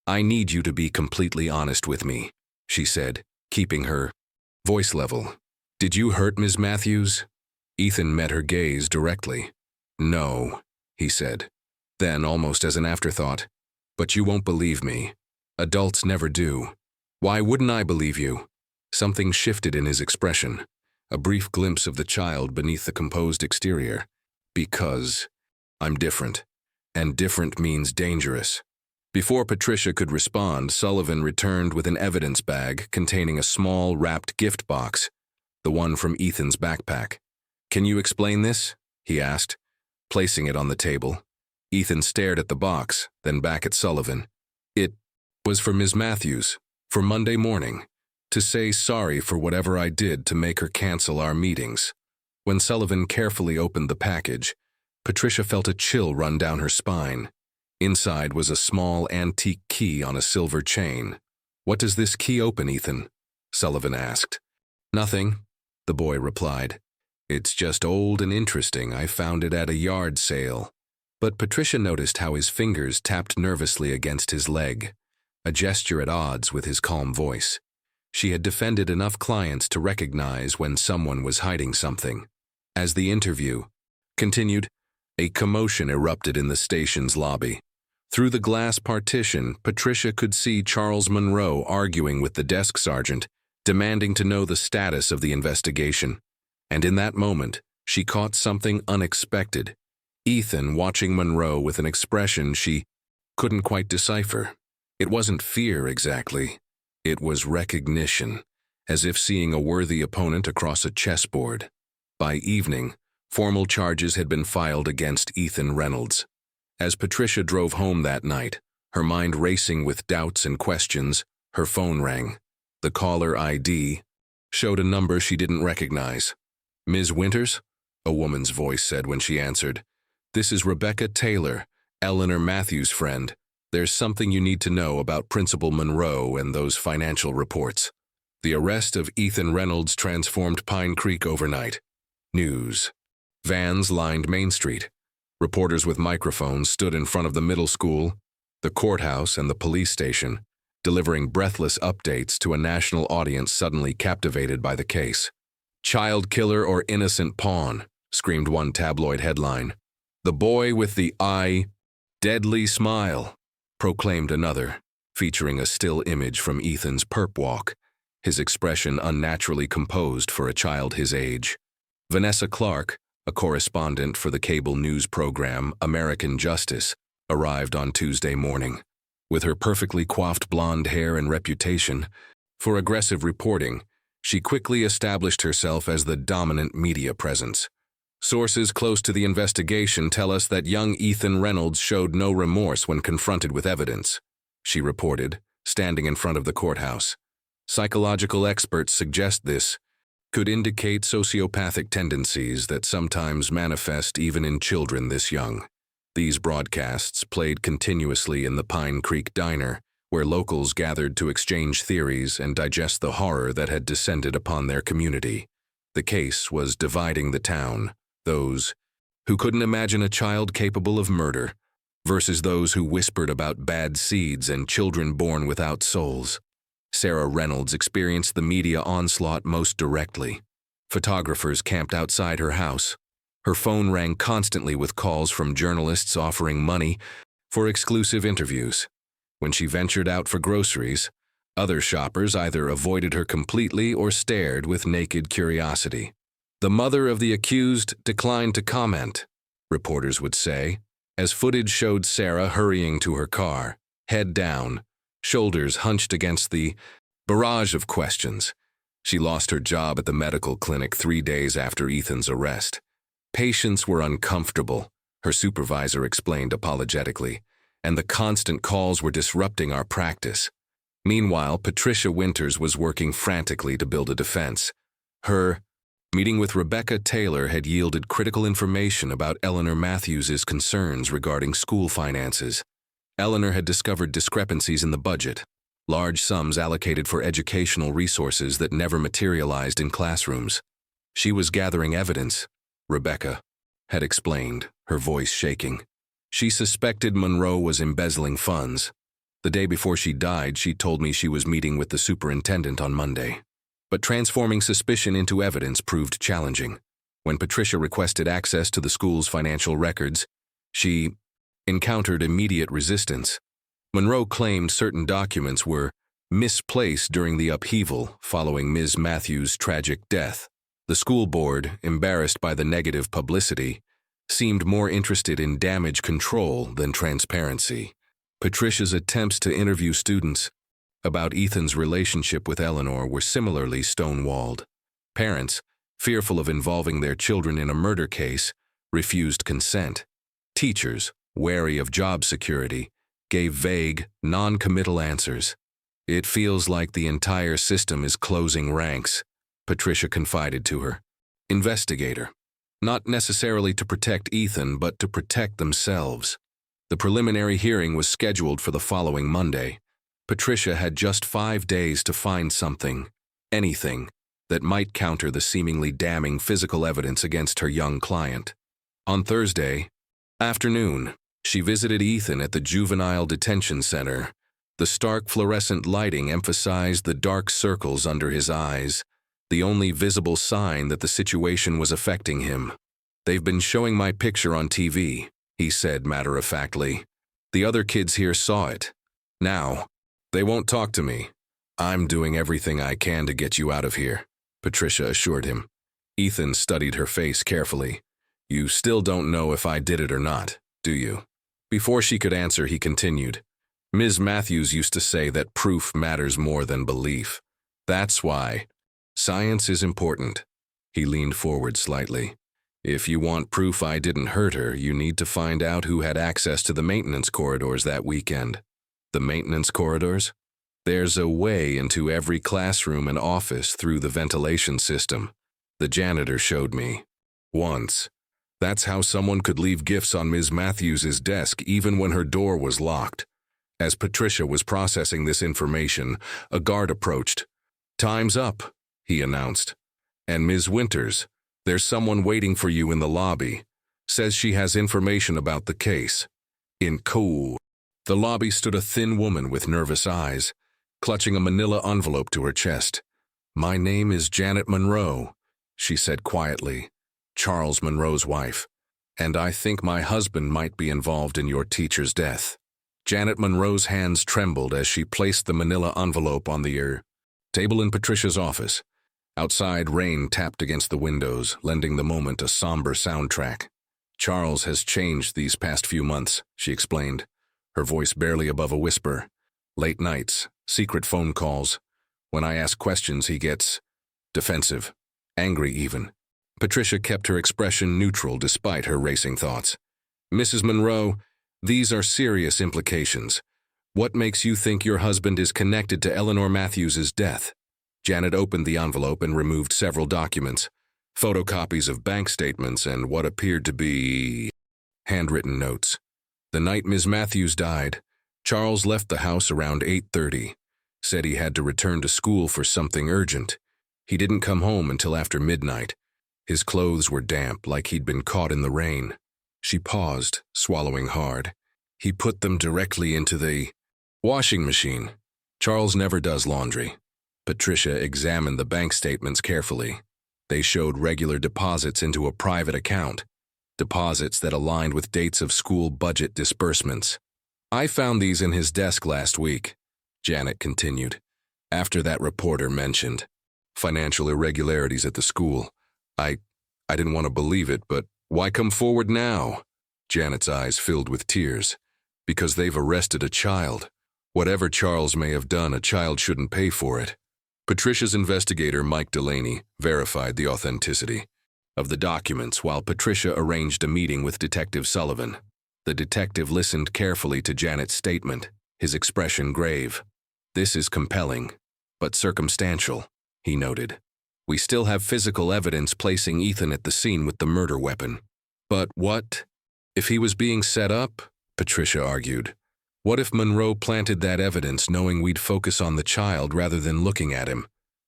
I need you to be completely honest with me, she said, keeping her voice level. Did you hurt Ms. Matthews? Ethan met her gaze directly. No, he said. Then, almost as an afterthought, but you won't believe me. Adults never do. Why wouldn't I believe you? Something shifted in his expression, a brief glimpse of the child beneath the composed exterior. Because I'm different, and different means dangerous. Before Patricia could respond, Sullivan returned with an evidence bag containing a small, wrapped gift box, the one from Ethan's backpack. Can you explain this? He asked, placing it on the table. Ethan stared at the box, then back at Sullivan. It was for Ms. Matthews, for Monday morning, to say sorry for whatever I did to make her cancel our meetings. When Sullivan carefully opened the package, Patricia felt a chill run down her spine. Inside was a small antique key on a silver chain. What does this key open, Ethan? Sullivan asked. Nothing, the boy replied. It's just old and interesting. I found it at a yard sale. But Patricia noticed how his fingers tapped nervously against his leg, a gesture at odds with his calm voice. She had defended enough clients to recognize when someone was hiding something. As the interview continued, a commotion erupted in the station's lobby. Through the glass partition, Patricia could see Charles Monroe arguing with the desk sergeant, demanding to know the status of the investigation. And in that moment, she caught something unexpected. Ethan watching Monroe with an expression she couldn't quite decipher. It wasn't fear exactly. It was recognition, as if seeing a worthy opponent across a chessboard. By evening, formal charges had been filed against Ethan Reynolds. As Patricia drove home that night, her mind racing with doubts and questions, her phone rang. The caller ID showed a number she didn't recognize. Ms. Winters? A woman's voice said when she answered. This is Rebecca Taylor, Eleanor Matthews' friend. There's something you need to know about Principal Monroe and those financial reports. The arrest of Ethan Reynolds transformed Pine Creek overnight. News. Vans lined Main Street. Reporters with microphones stood in front of the middle school, the courthouse, and the police station, delivering breathless updates to a national audience suddenly captivated by the case. Child killer or innocent pawn, screamed one tabloid headline. The boy with the deadly smile, proclaimed another, featuring a still image from Ethan's perp walk, his expression unnaturally composed for a child his age. Vanessa Clark, a correspondent for the cable news program American Justice, arrived on Tuesday morning. With her perfectly coiffed blonde hair and reputation for aggressive reporting, she quickly established herself as the dominant media presence. Sources close to the investigation tell us that young Ethan Reynolds showed no remorse when confronted with evidence, she reported, standing in front of the courthouse. Psychological experts suggest this could indicate sociopathic tendencies that sometimes manifest even in children this young. These broadcasts played continuously in the Pine Creek Diner, where locals gathered to exchange theories and digest the horror that had descended upon their community. The case was dividing the town, those who couldn't imagine a child capable of murder, versus those who whispered about bad seeds and children born without souls. Sarah Reynolds experienced the media onslaught most directly. Photographers camped outside her house. Her phone rang constantly with calls from journalists offering money for exclusive interviews. When she ventured out for groceries, other shoppers either avoided her completely or stared with naked curiosity. The mother of the accused declined to comment, reporters would say, as footage showed Sarah hurrying to her car, head down, shoulders hunched against the barrage of questions. She lost her job at the medical clinic 3 days after Ethan's arrest. Patients were uncomfortable, her supervisor explained apologetically, and the constant calls were disrupting our practice. Meanwhile, Patricia Winters was working frantically to build a defense. Her meeting with Rebecca Taylor had yielded critical information about Eleanor Matthews' concerns regarding school finances. Eleanor had discovered discrepancies in the budget, large sums allocated for educational resources that never materialized in classrooms. She was gathering evidence, Rebecca had explained, her voice shaking. She suspected Monroe was embezzling funds. The day before she died, she told me she was meeting with the superintendent on Monday. But transforming suspicion into evidence proved challenging. When Patricia requested access to the school's financial records, she encountered immediate resistance. Monroe claimed certain documents were misplaced during the upheaval following Ms. Matthews' tragic death. The school board, embarrassed by the negative publicity, seemed more interested in damage control than transparency. Patricia's attempts to interview students about Ethan's relationship with Eleanor were similarly stonewalled. Parents, fearful of involving their children in a murder case, refused consent. Teachers, wary of job security, gave vague, non-committal answers. "It feels like the entire system is closing ranks," Patricia confided to her investigator. Not necessarily to protect Ethan, but to protect themselves. The preliminary hearing was scheduled for the following Monday. Patricia had just 5 days to find something, anything, that might counter the seemingly damning physical evidence against her young client. On Thursday afternoon, she visited Ethan at the Juvenile Detention Center. The stark fluorescent lighting emphasized the dark circles under his eyes, the only visible sign that the situation was affecting him. "They've been showing my picture on TV," he said matter-of-factly. "The other kids here saw it. Now, they won't talk to me. I'm doing everything I can to get you out of here," Patricia assured him. Ethan studied her face carefully. "You still don't know if I did it or not, do you?" Before she could answer, he continued, "Ms. Matthews used to say that proof matters more than belief. That's why science is important." He leaned forward slightly. "If you want proof I didn't hurt her, you need to find out who had access to the maintenance corridors that weekend." "The maintenance corridors?" "There's a way into every classroom and office through the ventilation system. The janitor showed me. Once. That's how someone could leave gifts on Ms. Matthews' desk even when her door was locked." As Patricia was processing this information, a guard approached. "Time's up," he announced. "And Ms. Winters, there's someone waiting for you in the lobby. Says she has information about the case." In the lobby stood a thin woman with nervous eyes, clutching a manila envelope to her chest. "My name is Janet Monroe," she said quietly, "Charles Monroe's wife, and I think my husband might be involved in your teacher's death." Janet Monroe's hands trembled as she placed the manila envelope on the table in Patricia's office. Outside, rain tapped against the windows, lending the moment a somber soundtrack. "Charles has changed these past few months," she explained, her voice barely above a whisper. "Late nights, secret phone calls. When I ask questions, he gets defensive, angry even." Patricia kept her expression neutral despite her racing thoughts. "Mrs. Monroe, these are serious implications. What makes you think your husband is connected to Eleanor Matthews' death?" Janet opened the envelope and removed several documents, photocopies of bank statements and what appeared to be handwritten notes. The night Ms. Matthews died, Charles left the house around 8:30, said he had to return to school for something urgent. He didn't come home until after midnight. His clothes were damp, like he'd been caught in the rain. She paused, swallowing hard. He put them directly into the washing machine. Charles never does laundry. Patricia examined the bank statements carefully. They showed regular deposits into a private account, deposits that aligned with dates of school budget disbursements. I found these in his desk last week, Janet continued, after that reporter mentioned financial irregularities at the school. I didn't want to believe it, but why come forward now? Janet's eyes filled with tears. Because they've arrested a child. Whatever Charles may have done, a child shouldn't pay for it. Patricia's investigator, Mike Delaney, verified the authenticity of the documents while Patricia arranged a meeting with Detective Sullivan. The detective listened carefully to Janet's statement, his expression grave. This is compelling, but circumstantial, he noted. We still have physical evidence placing Ethan at the scene with the murder weapon. But what if he was being set up? Patricia argued. What if Monroe planted that evidence knowing we'd focus on the child rather than looking at him?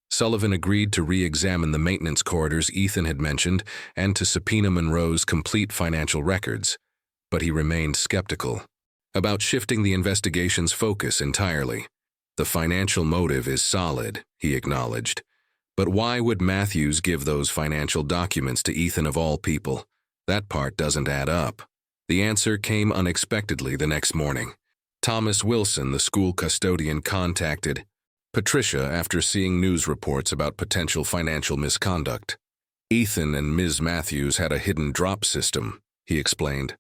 Sullivan agreed to re-examine the maintenance corridors Ethan had mentioned and to subpoena Monroe's complete financial records, but he remained skeptical about shifting the investigation's focus entirely. The financial motive is solid, he acknowledged, but why would Matthews give those financial documents to Ethan of all people? That part doesn't add up. The answer came unexpectedly the next morning. Thomas Wilson, the school custodian, contacted Patricia after seeing news reports about potential financial misconduct. Ethan and Ms. Matthews had a hidden drop system, he explained.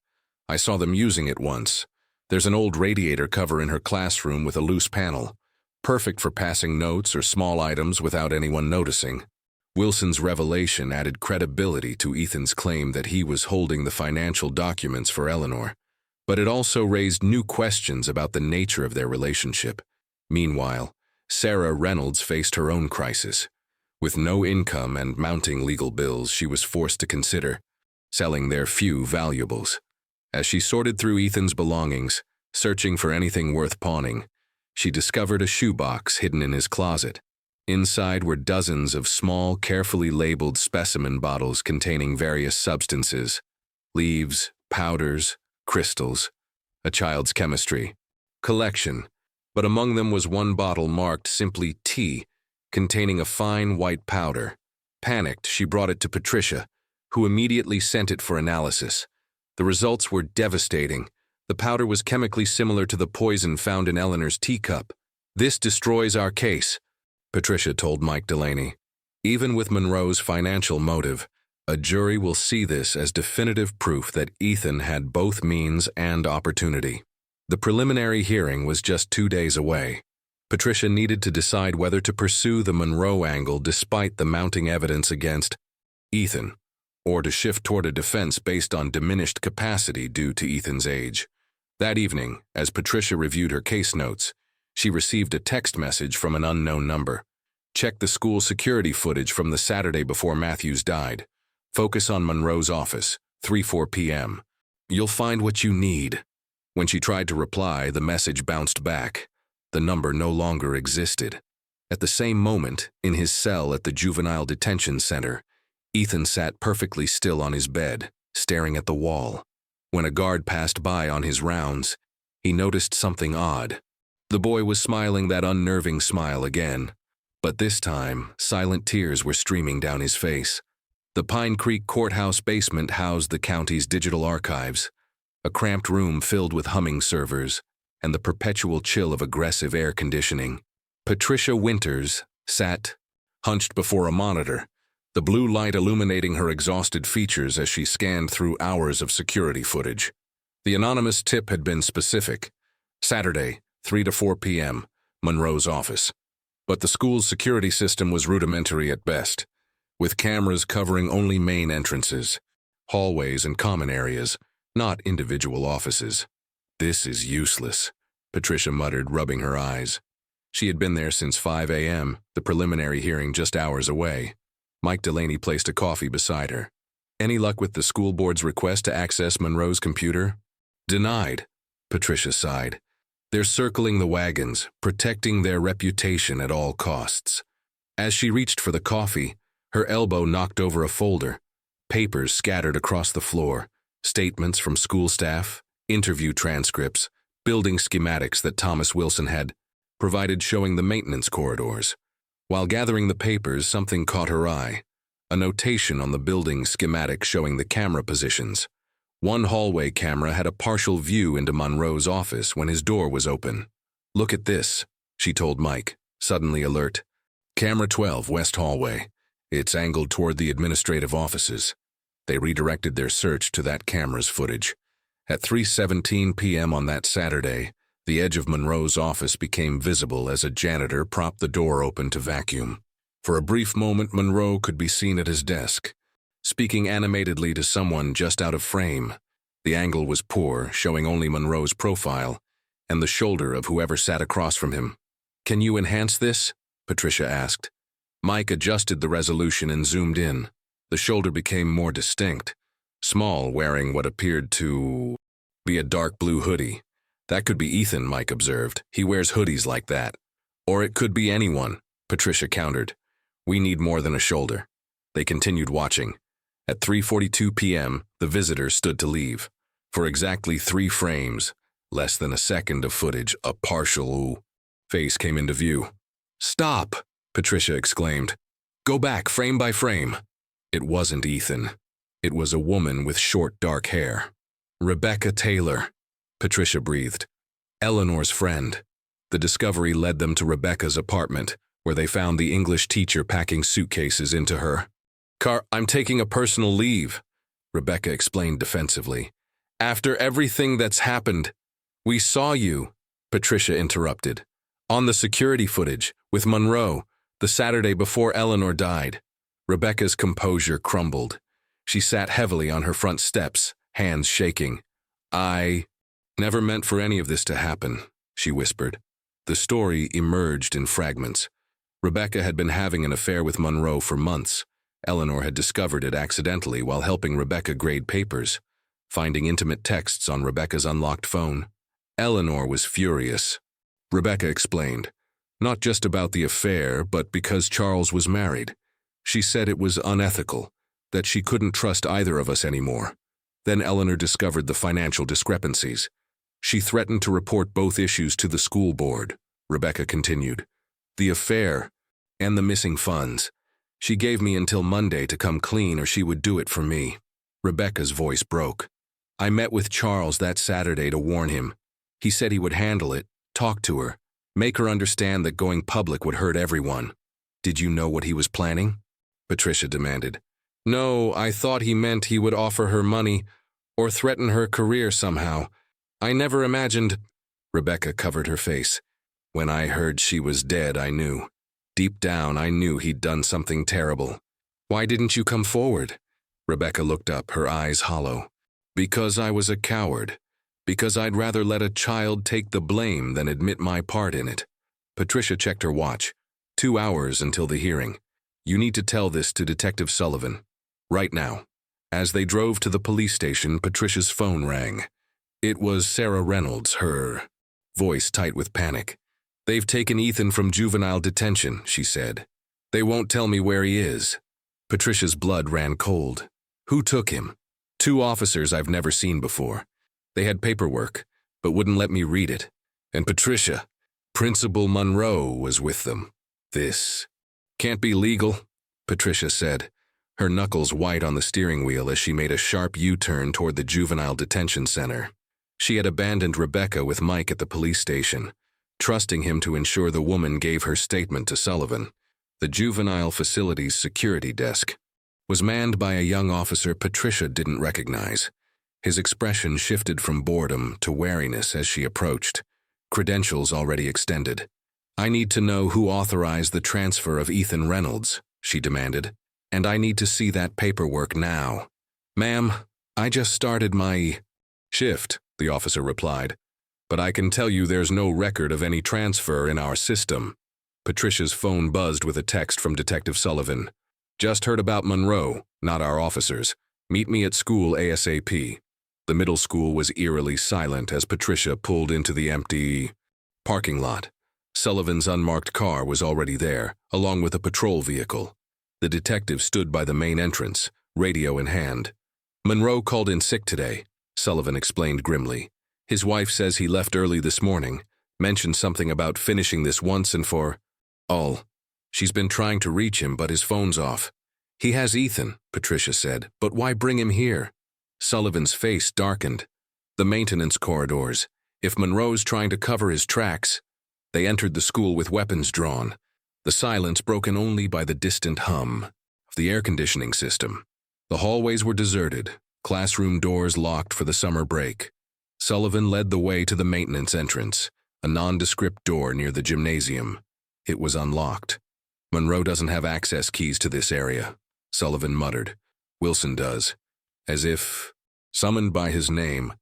I saw them using it once. There's an old radiator cover in her classroom with a loose panel, perfect for passing notes or small items without anyone noticing. Wilson's revelation added credibility to Ethan's claim that he was holding the financial documents for Eleanor, but it also raised new questions about the nature of their relationship. Meanwhile, Sarah Reynolds faced her own crisis. With no income and mounting legal bills, she was forced to consider selling their few valuables. As she sorted through Ethan's belongings, searching for anything worth pawning, she discovered a shoebox hidden in his closet. Inside were dozens of small, carefully labeled specimen bottles containing various substances, leaves, powders, crystals, a child's chemistry collection, but among them was one bottle marked simply tea, containing a fine white powder. Panicked, she brought it to Patricia, who immediately sent it for analysis. The results were devastating. The powder was chemically similar to the poison found in Eleanor's teacup. This destroys our case, Patricia told Mike Delaney. Even with Monroe's financial motive, a jury will see this as definitive proof that Ethan had both means and opportunity. The preliminary hearing was just 2 days away. Patricia needed to decide whether to pursue the Monroe angle despite the mounting evidence against Ethan, or to shift toward a defense based on diminished capacity due to Ethan's age. That evening, as Patricia reviewed her case notes, she received a text message from an unknown number. Check the school security footage from the Saturday before Matthews died. Focus on Monroe's office, 3:04 p.m. You'll find what you need. When she tried to reply, the message bounced back. The number no longer existed. At the same moment, in his cell at the Juvenile Detention Center, Ethan sat perfectly still on his bed, staring at the wall. When a guard passed by on his rounds, he noticed something odd. The boy was smiling that unnerving smile again, but this time, silent tears were streaming down his face. The Pine Creek Courthouse basement housed the county's digital archives, a cramped room filled with humming servers and the perpetual chill of aggressive air conditioning. Patricia Winters sat, hunched before a monitor, the blue light illuminating her exhausted features as she scanned through hours of security footage. The anonymous tip had been specific. Saturday, 3 to 4 p.m., Monroe's office. But the school's security system was rudimentary at best, with cameras covering only main entrances, hallways and common areas, not individual offices. This is useless, Patricia muttered, rubbing her eyes. She had been there since 5 a.m., the preliminary hearing just hours away. Mike Delaney placed a coffee beside her. Any luck with the school board's request to access Monroe's computer? Denied, Patricia sighed. They're circling the wagons, protecting their reputation at all costs. As she reached for the coffee, her elbow knocked over a folder. Papers scattered across the floor, statements from school staff, interview transcripts, building schematics that Thomas Wilson had provided showing the maintenance corridors. While gathering the papers, something caught her eye. A notation on the building schematic showing the camera positions. One hallway camera had a partial view into Monroe's office when his door was open. "Look at this," she told Mike, suddenly alert. "Camera 12, West Hallway. It's angled toward the administrative offices." They redirected their search to that camera's footage. At 3:17 p.m. on that Saturday, the edge of Monroe's office became visible as a janitor propped the door open to vacuum. For a brief moment, Monroe could be seen at his desk, speaking animatedly to someone just out of frame. The angle was poor, showing only Monroe's profile and the shoulder of whoever sat across from him. "Can you enhance this?" Patricia asked. Mike adjusted the resolution and zoomed in. The shoulder became more distinct, small, wearing what appeared to be a dark blue hoodie. "That could be Ethan," Mike observed. "He wears hoodies like that." "Or it could be anyone," Patricia countered. "We need more than a shoulder." They continued watching. At 3:42 p.m., the visitor stood to leave. For exactly 3 frames, less than a second of footage, a partial face came into view. "Stop!" Patricia exclaimed. "Go back, frame by frame." It wasn't Ethan. It was a woman with short, dark hair. "Rebecca Taylor," Patricia breathed. "Eleanor's friend." The discovery led them to Rebecca's apartment, where they found the English teacher packing suitcases into her. "I'm taking a personal leave," Rebecca explained defensively. "After everything that's happened." "We saw you," Patricia interrupted. "On the security footage, with Monroe, the Saturday before Eleanor died." Rebecca's composure crumbled. She sat heavily on her front steps, hands shaking. "I never meant for any of this to happen," she whispered. The story emerged in fragments. Rebecca had been having an affair with Monroe for months. Eleanor had discovered it accidentally while helping Rebecca grade papers, finding intimate texts on Rebecca's unlocked phone. Eleanor was furious. Rebecca explained, not just about the affair, but because Charles was married. She said it was unethical, that she couldn't trust either of us anymore. Then Eleanor discovered the financial discrepancies. She threatened to report both issues to the school board, Rebecca continued. The affair and the missing funds. She gave me until Monday to come clean or she would do it for me. Rebecca's voice broke. "I met with Charles that Saturday to warn him. He said he would handle it, talk to her, make her understand that going public would hurt everyone." "Did you know what he was planning?" Patricia demanded. "No, I thought he meant he would offer her money or threaten her career somehow. I never imagined—" Rebecca covered her face. "When I heard she was dead, I knew. Deep down, I knew he'd done something terrible." "Why didn't you come forward?" Rebecca looked up, her eyes hollow. "Because I was a coward. Because I'd rather let a child take the blame than admit my part in it." Patricia checked her watch. 2 hours until the hearing. "You need to tell this to Detective Sullivan. Right now." As they drove to the police station, Patricia's phone rang. It was Sarah Reynolds, her voice tight with panic. "They've taken Ethan from juvenile detention," she said. "They won't tell me where he is." Patricia's blood ran cold. "Who took him?" "2 officers I've never seen before. They had paperwork, but wouldn't let me read it. And Patricia, Principal Monroe was with them. This can't be legal," Patricia said, her knuckles white on the steering wheel as she made a sharp U-turn toward the juvenile detention center. She had abandoned Rebecca with Mike at the police station, trusting him to ensure the woman gave her statement to Sullivan. The juvenile facility's security desk was manned by a young officer Patricia didn't recognize. His expression shifted from boredom to wariness as she approached, credentials already extended. "I need to know who authorized the transfer of Ethan Reynolds," she demanded, "and I need to see that paperwork now." "Ma'am, I just started my shift," the officer replied, "but I can tell you there's no record of any transfer in our system." Patricia's phone buzzed with a text from Detective Sullivan. "Just heard about Monroe, not our officers. Meet me at school ASAP." The middle school was eerily silent as Patricia pulled into the empty parking lot. Sullivan's unmarked car was already there, along with a patrol vehicle. The detective stood by the main entrance, radio in hand. "Monroe called in sick today," Sullivan explained grimly. "His wife says he left early this morning, mentioned something about finishing this once and for all. She's been trying to reach him, but his phone's off." "He has Ethan," Patricia said, "but why bring him here?" Sullivan's face darkened. "The maintenance corridors. If Monroe's trying to cover his tracks." They entered the school with weapons drawn, the silence broken only by the distant hum of the air conditioning system. The hallways were deserted, classroom doors locked for the summer break. Sullivan led the way to the maintenance entrance, a nondescript door near the gymnasium. It was unlocked. "Monroe doesn't have access keys to this area," Sullivan muttered. "Wilson does." As if summoned by his name,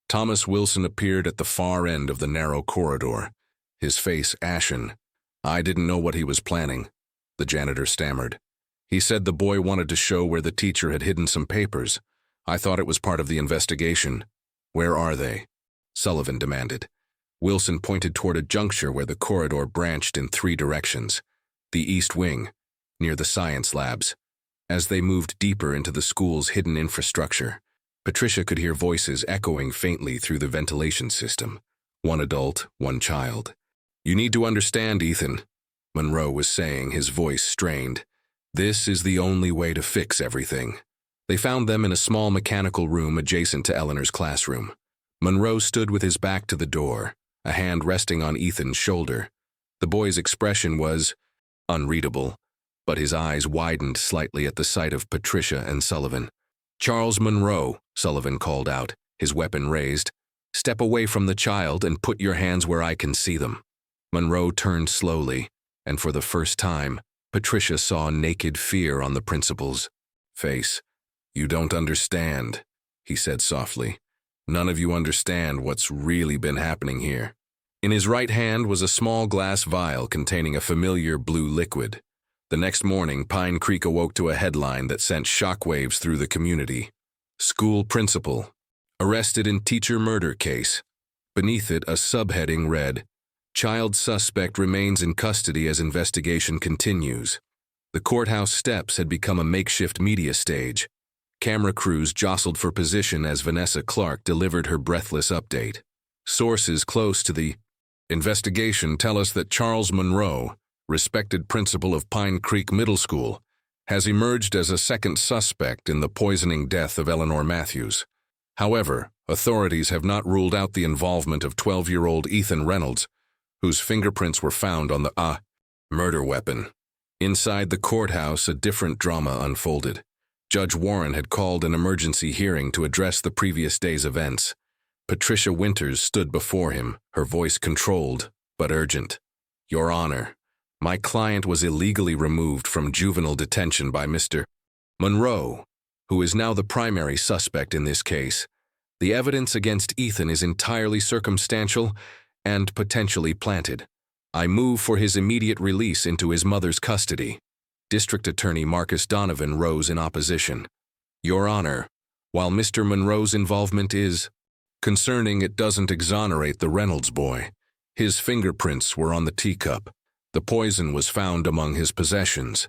Thomas Wilson appeared at the far end of the narrow corridor, his face ashen. "I didn't know what he was planning," the janitor stammered. "He said the boy wanted to show where the teacher had hidden some papers. I thought it was part of the investigation." "Where are they?" Sullivan demanded. Wilson pointed toward a juncture where the corridor branched in 3 directions. "The east wing, near the science labs." As they moved deeper into the school's hidden infrastructure, Patricia could hear voices echoing faintly through the ventilation system. One adult, one child. "You need to understand, Ethan," Monroe was saying, his voice strained. "This is the only way to fix everything." They found them in a small mechanical room adjacent to Eleanor's classroom. Monroe stood with his back to the door, a hand resting on Ethan's shoulder. The boy's expression was unreadable, but his eyes widened slightly at the sight of Patricia and Sullivan. "Charles Monroe," Sullivan called out, his weapon raised. "Step away from the child and put your hands where I can see them." Monroe turned slowly, and for the first time, Patricia saw naked fear on the principal's face. "You don't understand," he said softly. "None of you understand what's really been happening here." In his right hand was a small glass vial containing a familiar blue liquid. The next morning, Pine Creek awoke to a headline that sent shockwaves through the community. "School principal arrested in teacher murder case." Beneath it, a subheading read, "Child suspect remains in custody as investigation continues." The courthouse steps had become a makeshift media stage. Camera crews jostled for position as Vanessa Clark delivered her breathless update. Sources close to the investigation tell us that Charles Monroe, respected principal of Pine Creek Middle School, has emerged as a second suspect in the poisoning death of Eleanor Matthews. However, authorities have not ruled out the involvement of 12-year-old Ethan Reynolds, whose fingerprints were found on the murder weapon. Inside the courthouse, a different drama unfolded. Judge Warren had called an emergency hearing to address the previous day's events. Patricia Winters stood before him, her voice controlled but urgent. "Your Honor, my client was illegally removed from juvenile detention by Mr. Monroe, who is now the primary suspect in this case. The evidence against Ethan is entirely circumstantial and potentially planted. I move for his immediate release into his mother's custody." District Attorney Marcus Donovan rose in opposition. "Your Honor, while Mr. Monroe's involvement is concerning, it doesn't exonerate the Reynolds boy. His fingerprints were on the teacup. The poison was found among his possessions,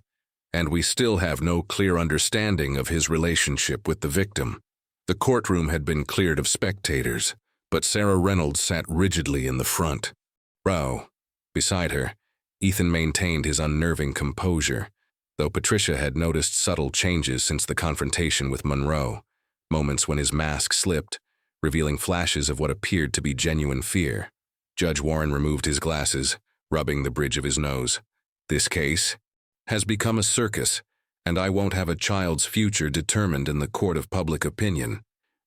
and we still have no clear understanding of his relationship with the victim." The courtroom had been cleared of spectators, but Sarah Reynolds sat rigidly in the front row. Beside her, Ethan maintained his unnerving composure, though Patricia had noticed subtle changes since the confrontation with Monroe, moments when his mask slipped, revealing flashes of what appeared to be genuine fear. Judge Warren removed his glasses, rubbing the bridge of his nose. "This case has become a circus, and I won't have a child's future determined in the court of public opinion.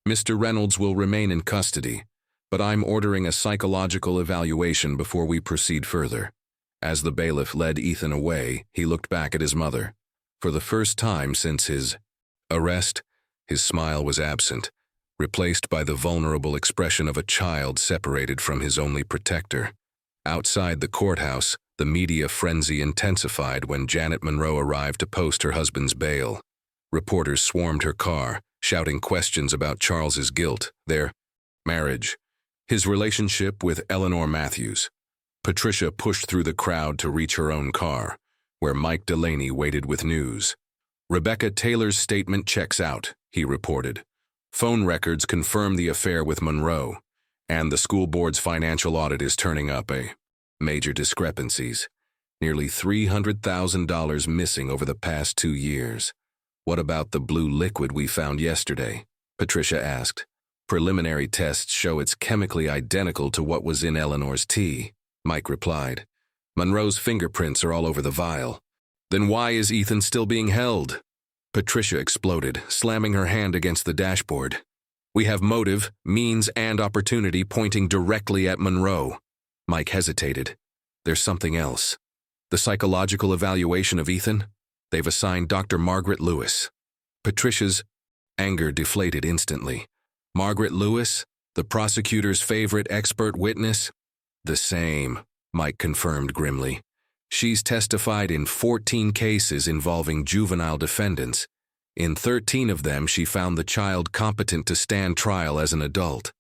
Mr. Reynolds will remain in custody, but I'm ordering a psychological evaluation before we proceed further." As the bailiff led Ethan away, he looked back at his mother. For the first time since his arrest, his smile was absent, replaced by the vulnerable expression of a child separated from his only protector. Outside the courthouse, the media frenzy intensified when Janet Monroe arrived to post her husband's bail. Reporters swarmed her car, shouting questions about Charles's guilt, their marriage, his relationship with Eleanor Matthews. Patricia pushed through the crowd to reach her own car, where Mike Delaney waited with news. Rebecca Taylor's statement checks out, he reported. Phone records confirm the affair with Monroe, and the school board's financial audit is turning up major discrepancies. Nearly $300,000 missing over the past 2 years. What about the blue liquid we found yesterday? Patricia asked. Preliminary tests show it's chemically identical to what was in Eleanor's tea, Mike replied. Monroe's fingerprints are all over the vial. Then why is Ethan still being held? Patricia exploded, slamming her hand against the dashboard. We have motive, means, and opportunity pointing directly at Monroe. Mike hesitated. There's something else. The psychological evaluation of Ethan? They've assigned Dr. Margaret Lewis. Patricia's anger deflated instantly. Margaret Lewis, the prosecutor's favorite expert witness? The same, Mike confirmed grimly. She's testified in 14 cases involving juvenile defendants. In 13 of them, she found the child competent to stand trial as an adult.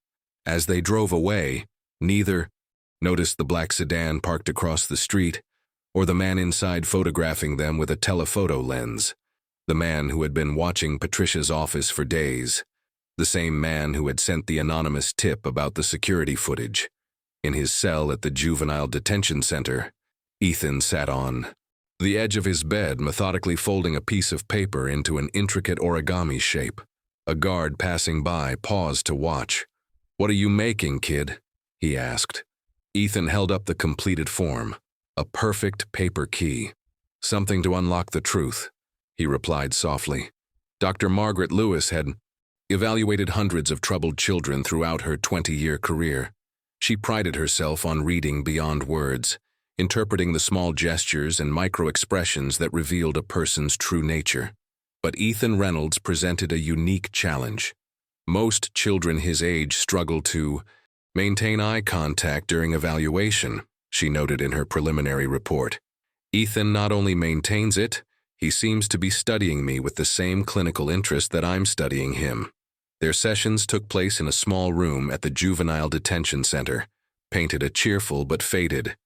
As they drove away, neither noticed the black sedan parked across the street, or the man inside photographing them with a telephoto lens. The man who had been watching Patricia's office for days. The same man who had sent the anonymous tip about the security footage. In his cell at the juvenile detention center, Ethan sat on the edge of his bed, methodically folding a piece of paper into an intricate origami shape. A guard passing by paused to watch. "What are you making, kid?" he asked. Ethan held up the completed form, a perfect paper key. "Something to unlock the truth," he replied softly. Dr. Margaret Lewis had evaluated hundreds of troubled children throughout her 20-year career. She prided herself on reading beyond words, interpreting the small gestures and micro-expressions that revealed a person's true nature. But Ethan Reynolds presented a unique challenge. Most children his age struggle to maintain eye contact during evaluation, she noted in her preliminary report. Ethan not only maintains it, he seems to be studying me with the same clinical interest that I'm studying him. Their sessions took place in a small room at the Juvenile Detention Center, painted a cheerful but faded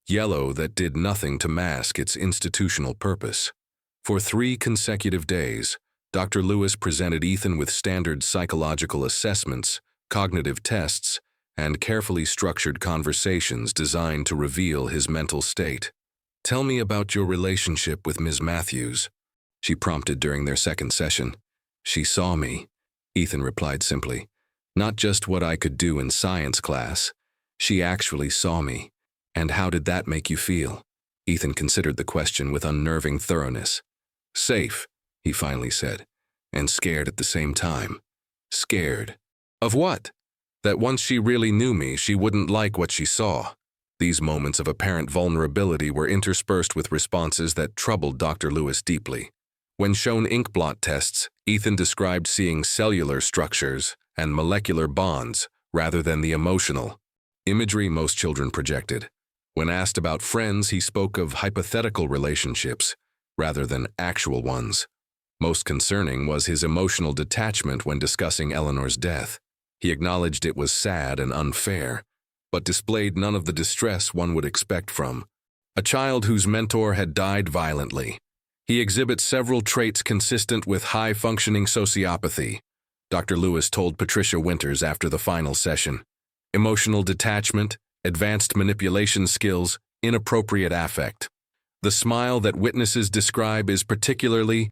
yellow that did nothing to mask its institutional purpose. For 3 consecutive days, Dr. Lewis presented Ethan with standard psychological assessments, cognitive tests, and carefully structured conversations designed to reveal his mental state. "Tell me about your relationship with Ms. Matthews," she prompted during their second session. "She saw me," Ethan replied simply. "Not just what I could do in science class. She actually saw me. And how did that make you feel?" Ethan considered the question with unnerving thoroughness. "Safe," he finally said, "and scared at the same time." "Scared? Of what?" "That once she really knew me, she wouldn't like what she saw." These moments of apparent vulnerability were interspersed with responses that troubled Dr. Lewis deeply. When shown ink blot tests, Ethan described seeing cellular structures and molecular bonds rather than the emotional imagery most children projected. When asked about friends, he spoke of hypothetical relationships rather than actual ones. Most concerning was his emotional detachment when discussing Eleanor's death. He acknowledged it was sad and unfair, but displayed none of the distress one would expect from a child whose mentor had died violently. He exhibits several traits consistent with high-functioning sociopathy, Dr. Lewis told Patricia Winters after the final session. Emotional detachment, advanced manipulation skills, inappropriate affect. The smile that witnesses describe is particularly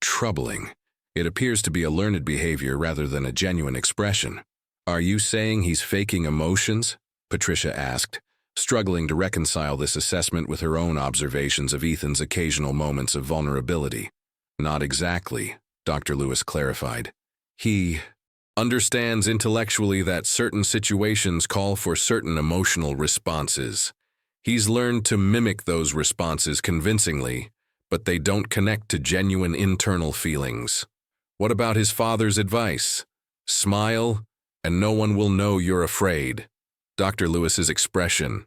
troubling. It appears to be a learned behavior rather than a genuine expression. "Are you saying he's faking emotions?" Patricia asked, struggling to reconcile this assessment with her own observations of Ethan's occasional moments of vulnerability. "Not exactly," Dr. Lewis clarified. "He understands intellectually that certain situations call for certain emotional responses. He's learned to mimic those responses convincingly, but they don't connect to genuine internal feelings." What about his father's advice? "Smile, and no one will know you're afraid." Dr. Lewis's expression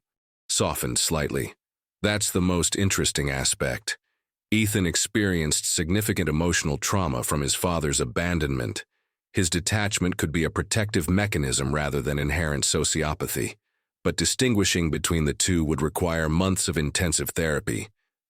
softened slightly. "That's the most interesting aspect. Ethan experienced significant emotional trauma from his father's abandonment. His detachment could be a protective mechanism rather than inherent sociopathy, but distinguishing between the two would require months of intensive therapy,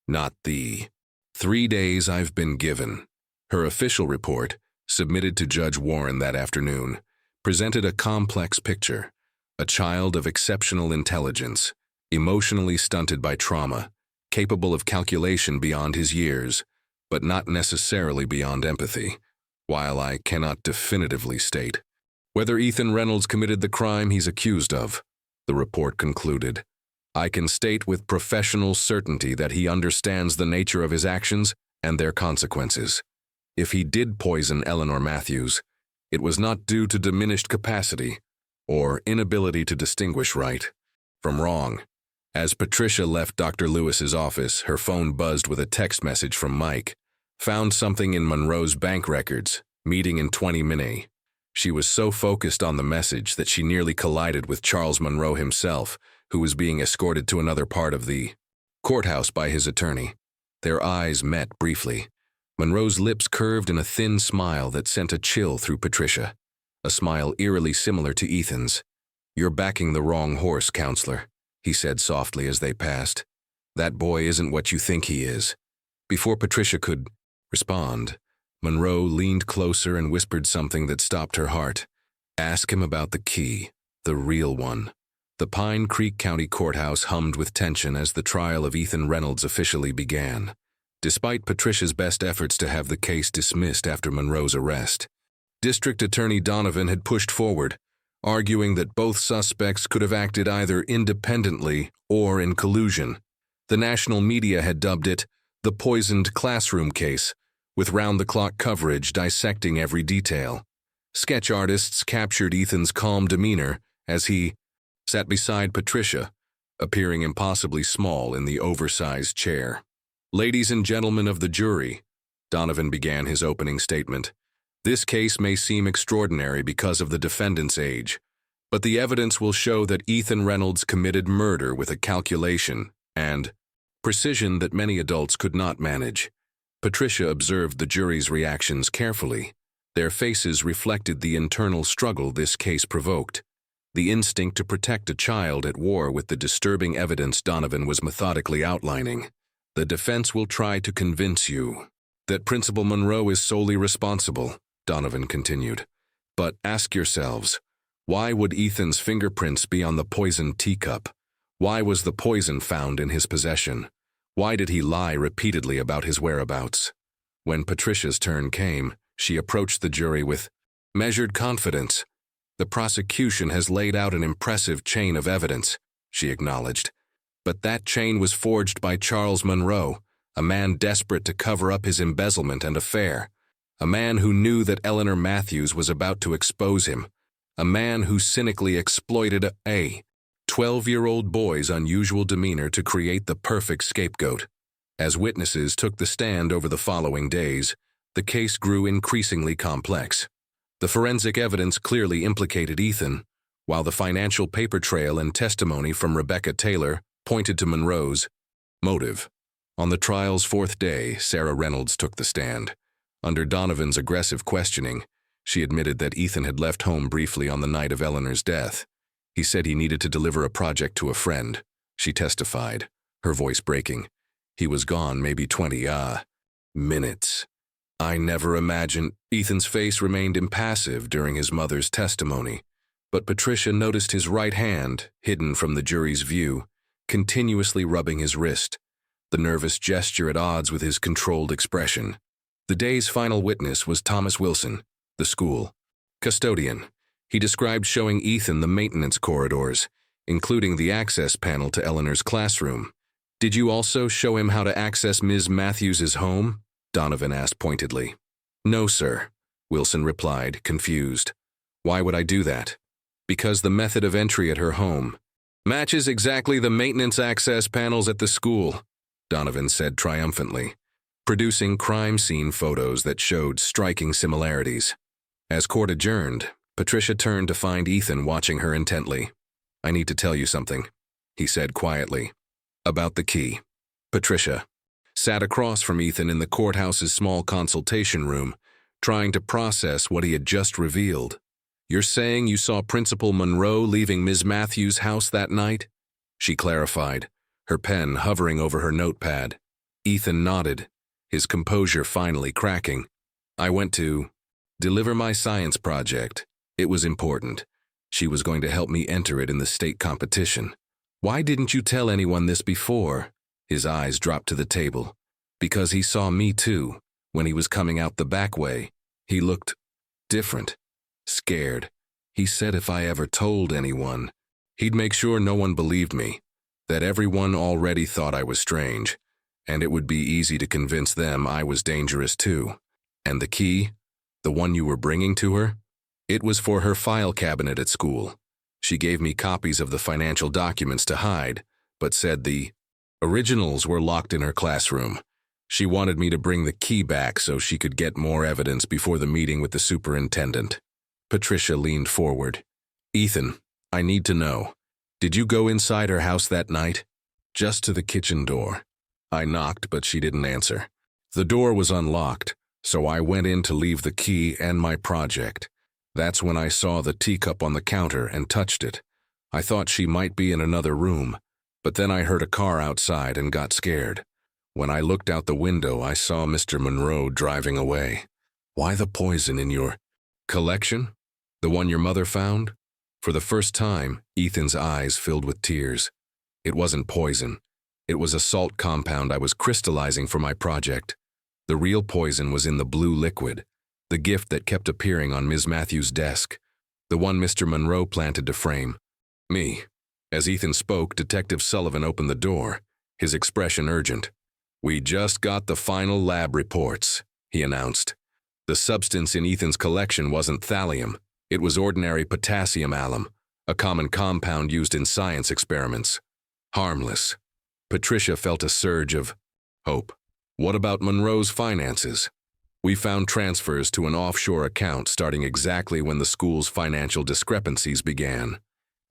not the 3 days I've been given. Her official report, submitted to Judge Warren that afternoon, presented a complex picture: a child of exceptional intelligence, emotionally stunted by trauma, capable of calculation beyond his years, but not necessarily beyond empathy. While I cannot definitively state whether Ethan Reynolds committed the crime he's accused of, the report concluded, I can state with professional certainty that he understands the nature of his actions and their consequences. If he did poison Eleanor Matthews, it was not due to diminished capacity or inability to distinguish right from wrong. As Patricia left Dr. Lewis's office, her phone buzzed with a text message from Mike. Found something in Monroe's bank records, meeting in 20 minutes. She was so focused on the message that she nearly collided with Charles Monroe himself, who was being escorted to another part of the courthouse by his attorney. Their eyes met briefly. Monroe's lips curved in a thin smile that sent a chill through Patricia, a smile eerily similar to Ethan's. You're backing the wrong horse, counselor, he said softly as they passed. That boy isn't what you think he is. Before Patricia could respond, Monroe leaned closer and whispered something that stopped her heart. Ask him about the key, the real one. The Pine Creek County Courthouse hummed with tension as the trial of Ethan Reynolds officially began. Despite Patricia's best efforts to have the case dismissed after Monroe's arrest, District Attorney Donovan had pushed forward, arguing that both suspects could have acted either independently or in collusion. The national media had dubbed it the poisoned classroom case, with round-the-clock coverage dissecting every detail. Sketch artists captured Ethan's calm demeanor as he sat beside Patricia, appearing impossibly small in the oversized chair. Ladies and gentlemen of the jury, Donovan began his opening statement. This case may seem extraordinary because of the defendant's age, but the evidence will show that Ethan Reynolds committed murder with a calculation and precision that many adults could not manage. Patricia observed the jury's reactions carefully. Their faces reflected the internal struggle this case provoked, the instinct to protect a child at war with the disturbing evidence Donovan was methodically outlining. The defense will try to convince you that Principal Monroe is solely responsible, Donovan continued. But ask yourselves, why would Ethan's fingerprints be on the poisoned teacup? Why was the poison found in his possession? Why did he lie repeatedly about his whereabouts? When Patricia's turn came, she approached the jury with measured confidence. The prosecution has laid out an impressive chain of evidence, she acknowledged. But that chain was forged by Charles Monroe, a man desperate to cover up his embezzlement and affair. A man who knew that Eleanor Matthews was about to expose him. A man who cynically exploited a 12-year-old boy's unusual demeanor to create the perfect scapegoat. As witnesses took the stand over the following days, the case grew increasingly complex. The forensic evidence clearly implicated Ethan, while the financial paper trail and testimony from Rebecca Taylor pointed to Monroe's motive. On the trial's fourth day, Sarah Reynolds took the stand. Under Donovan's aggressive questioning, she admitted that Ethan had left home briefly on the night of Eleanor's death. He said he needed to deliver a project to a friend, she testified, her voice breaking. He was gone maybe 20 minutes. I never imagined. Ethan's face remained impassive during his mother's testimony, but Patricia noticed his right hand, hidden from the jury's view, continuously rubbing his wrist, the nervous gesture at odds with his controlled expression. The day's final witness was Thomas Wilson, the school custodian. He described showing Ethan the maintenance corridors, including the access panel to Eleanor's classroom. Did you also show him how to access Ms. Matthews's home? Donovan asked pointedly. No, sir, Wilson replied, confused. Why would I do that? Because the method of entry at her home matches exactly the maintenance access panels at the school, Donovan said triumphantly, producing crime scene photos that showed striking similarities. As court adjourned, Patricia turned to find Ethan watching her intently. I need to tell you something, he said quietly. About the key. Patricia sat across from Ethan in the courthouse's small consultation room, trying to process what he had just revealed. "You're saying you saw Principal Monroe leaving Ms. Matthews' house that night?" She clarified, her pen hovering over her notepad. Ethan nodded, his composure finally cracking. "I went to deliver my science project. It was important. She was going to help me enter it in the state competition." "Why didn't you tell anyone this before?" His eyes dropped to the table. "Because he saw me too, when he was coming out the back way. He looked different, scared. He said if I ever told anyone, he'd make sure no one believed me, that everyone already thought I was strange, and it would be easy to convince them I was dangerous too. And the key, the one you were bringing to her? It was for her file cabinet at school. She gave me copies of the financial documents to hide, but said the originals were locked in her classroom. She wanted me to bring the key back so she could get more evidence before the meeting with the superintendent." Patricia leaned forward. "Ethan, I need to know. Did you go inside her house that night?" "Just to the kitchen door. I knocked, but she didn't answer. The door was unlocked, so I went in to leave the key and my project. That's when I saw the teacup on the counter and touched it. I thought she might be in another room, but then I heard a car outside and got scared. When I looked out the window, I saw Mr. Monroe driving away." "Why the poison in your collection? The one your mother found?" For the first time, Ethan's eyes filled with tears. "It wasn't poison. It was a salt compound I was crystallizing for my project. The real poison was in the blue liquid, the gift that kept appearing on Ms. Matthews' desk, the one Mr. Monroe planted to frame me." As Ethan spoke, Detective Sullivan opened the door, his expression urgent. "We just got the final lab reports," he announced. The substance in Ethan's collection wasn't thallium. It was ordinary potassium alum, a common compound used in science experiments. Harmless. Patricia felt a surge of hope. "What about Monroe's finances?" "We found transfers to an offshore account starting exactly when the school's financial discrepancies began.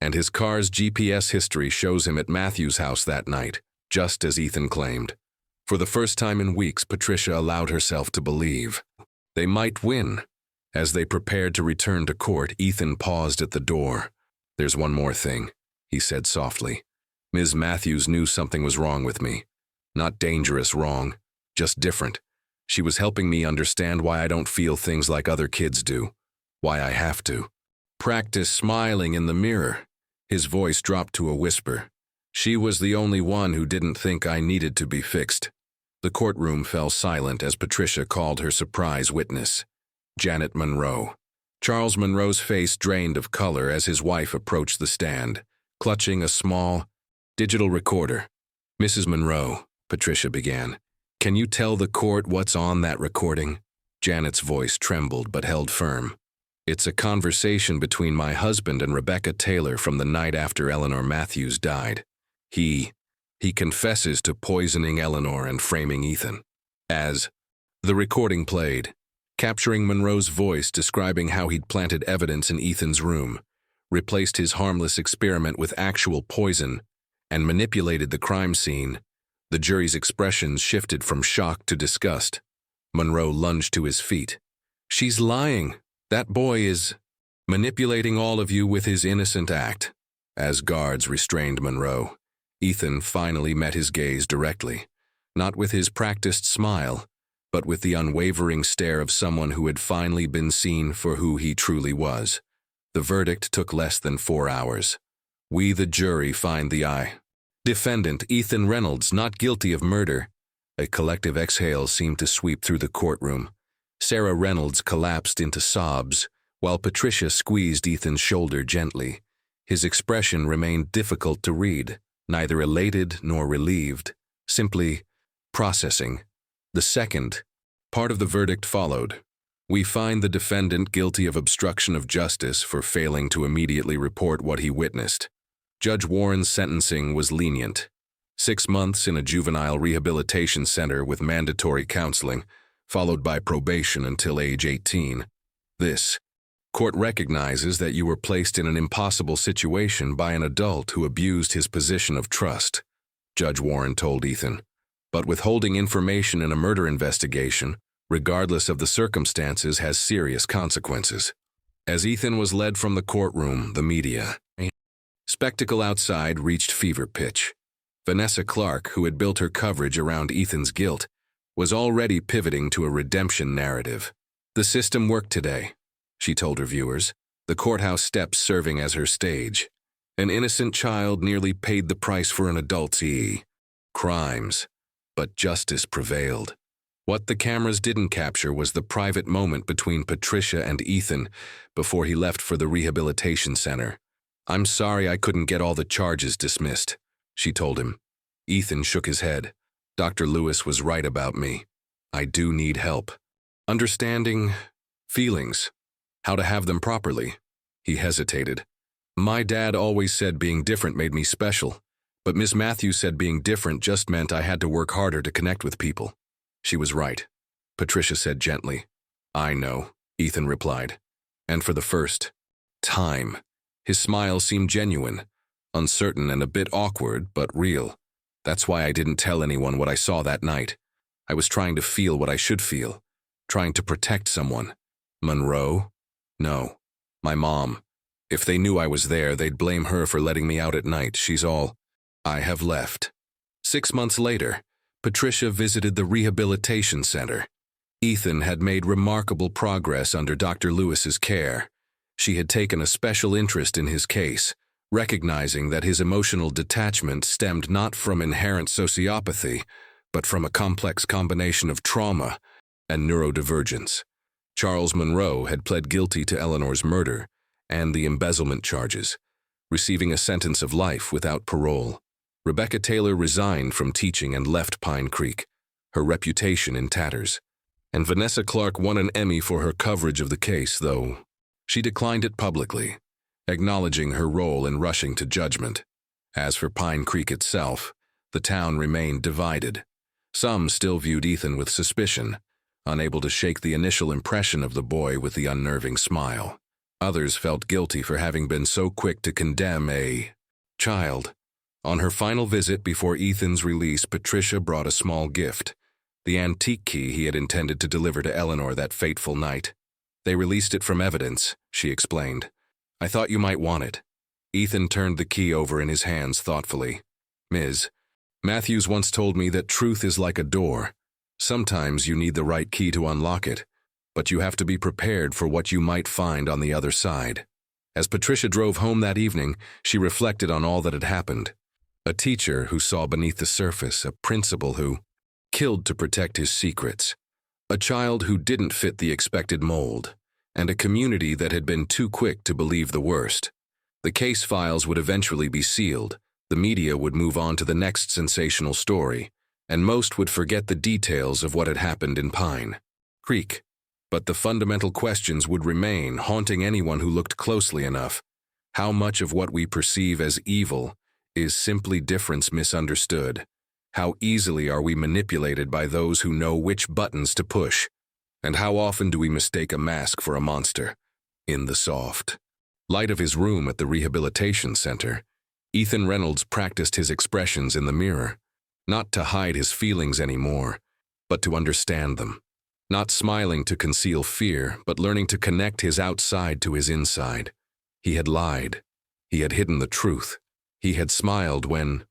And his car's GPS history shows him at Matthews' house that night, just as Ethan claimed." For the first time in weeks, Patricia allowed herself to believe they might win. As they prepared to return to court, Ethan paused at the door. "There's one more thing," he said softly. "Ms. Matthews knew something was wrong with me. Not dangerous wrong, just different. She was helping me understand why I don't feel things like other kids do, why I have to." "Practice smiling in the mirror." His voice dropped to a whisper. "She was the only one who didn't think I needed to be fixed." The courtroom fell silent as Patricia called her surprise witness, Janet Monroe. Charles Monroe's face drained of color as his wife approached the stand, clutching a small digital recorder. "Mrs. Monroe," Patricia began, "can you tell the court what's on that recording?" Janet's voice trembled but held firm. "It's a conversation between my husband and Rebecca Taylor from the night after Eleanor Matthews died. He confesses to poisoning Eleanor and framing Ethan." As the recording played, capturing Monroe's voice describing how he'd planted evidence in Ethan's room, replaced his harmless experiment with actual poison, and manipulated the crime scene, the jury's expressions shifted from shock to disgust. Monroe lunged to his feet. "She's lying. That boy is manipulating all of you with his innocent act." As guards restrained Monroe, Ethan finally met his gaze directly, not with his practiced smile, but with the unwavering stare of someone who had finally been seen for who he truly was. The verdict took less than 4 hours. "We, the jury, find the defendant, Ethan Reynolds, not guilty of murder." A collective exhale seemed to sweep through the courtroom. Sarah Reynolds collapsed into sobs, while Patricia squeezed Ethan's shoulder gently. His expression remained difficult to read, neither elated nor relieved, simply processing. The second part of the verdict followed. "We find the defendant guilty of obstruction of justice for failing to immediately report what he witnessed." Judge Warren's sentencing was lenient. 6 months in a juvenile rehabilitation center with mandatory counseling, followed by probation until age 18. "This court recognizes that you were placed in an impossible situation by an adult who abused his position of trust," Judge Warren told Ethan. "But withholding information in a murder investigation, regardless of the circumstances, has serious consequences. As Ethan was led from the courtroom, the media spectacle outside reached fever pitch. Vanessa Clark, who had built her coverage around Ethan's guilt, was already pivoting to a redemption narrative. The system worked today, she told her viewers, the courthouse steps serving as her stage. An innocent child nearly paid the price for an adult's crimes, but justice prevailed. What the cameras didn't capture was the private moment between Patricia and Ethan before he left for the rehabilitation center. "I'm sorry I couldn't get all the charges dismissed," she told him. Ethan shook his head. "Dr. Lewis was right about me. I do need help. Understanding feelings, how to have them properly." He hesitated. "My dad always said being different made me special, but Miss Matthews said being different just meant I had to work harder to connect with people." She was right, Patricia said gently. "I know," Ethan replied. And for the first time, his smile seemed genuine, uncertain and a bit awkward, but real. "That's why I didn't tell anyone what I saw that night. I was trying to feel what I should feel, trying to protect someone." "Monroe?" "No, my mom. If they knew I was there, they'd blame her for letting me out at night. She's all I have left." 6 months later, Patricia visited the rehabilitation center. Ethan had made remarkable progress under Dr. Lewis's care. She had taken a special interest in his case, recognizing that his emotional detachment stemmed not from inherent sociopathy, but from a complex combination of trauma and neurodivergence. Charles Monroe had pled guilty to Eleanor's murder and the embezzlement charges, receiving a sentence of life without parole. Rebecca Taylor resigned from teaching and left Pine Creek, her reputation in tatters. And Vanessa Clark won an Emmy for her coverage of the case, though she declined it publicly, acknowledging her role in rushing to judgment. As for Pine Creek itself, the town remained divided. Some still viewed Ethan with suspicion, unable to shake the initial impression of the boy with the unnerving smile. Others felt guilty for having been so quick to condemn a child. On her final visit before Ethan's release, Patricia brought a small gift, the antique key he had intended to deliver to Eleanor that fateful night. "They released it from evidence," she explained. "I thought you might want it." Ethan turned the key over in his hands thoughtfully. "Ms. Matthews once told me that truth is like a door. Sometimes you need the right key to unlock it, but you have to be prepared for what you might find on the other side." As Patricia drove home that evening, she reflected on all that had happened. A teacher who saw beneath the surface, a principal who killed to protect his secrets, a child who didn't fit the expected mold, and a community that had been too quick to believe the worst. The case files would eventually be sealed, the media would move on to the next sensational story, and most would forget the details of what had happened in Pine Creek. But the fundamental questions would remain, haunting anyone who looked closely enough. How much of what we perceive as evil is simply difference misunderstood? How easily are we manipulated by those who know which buttons to push? And how often do we mistake a mask for a monster? In the soft light of his room at the rehabilitation center, Ethan Reynolds practiced his expressions in the mirror, not to hide his feelings anymore, but to understand them. Not smiling to conceal fear, but learning to connect his outside to his inside. He had lied. He had hidden the truth. He had smiled when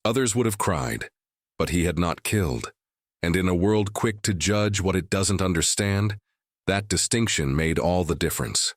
others would have cried, but he had not killed. And in a world quick to judge what it doesn't understand, that distinction made all the difference.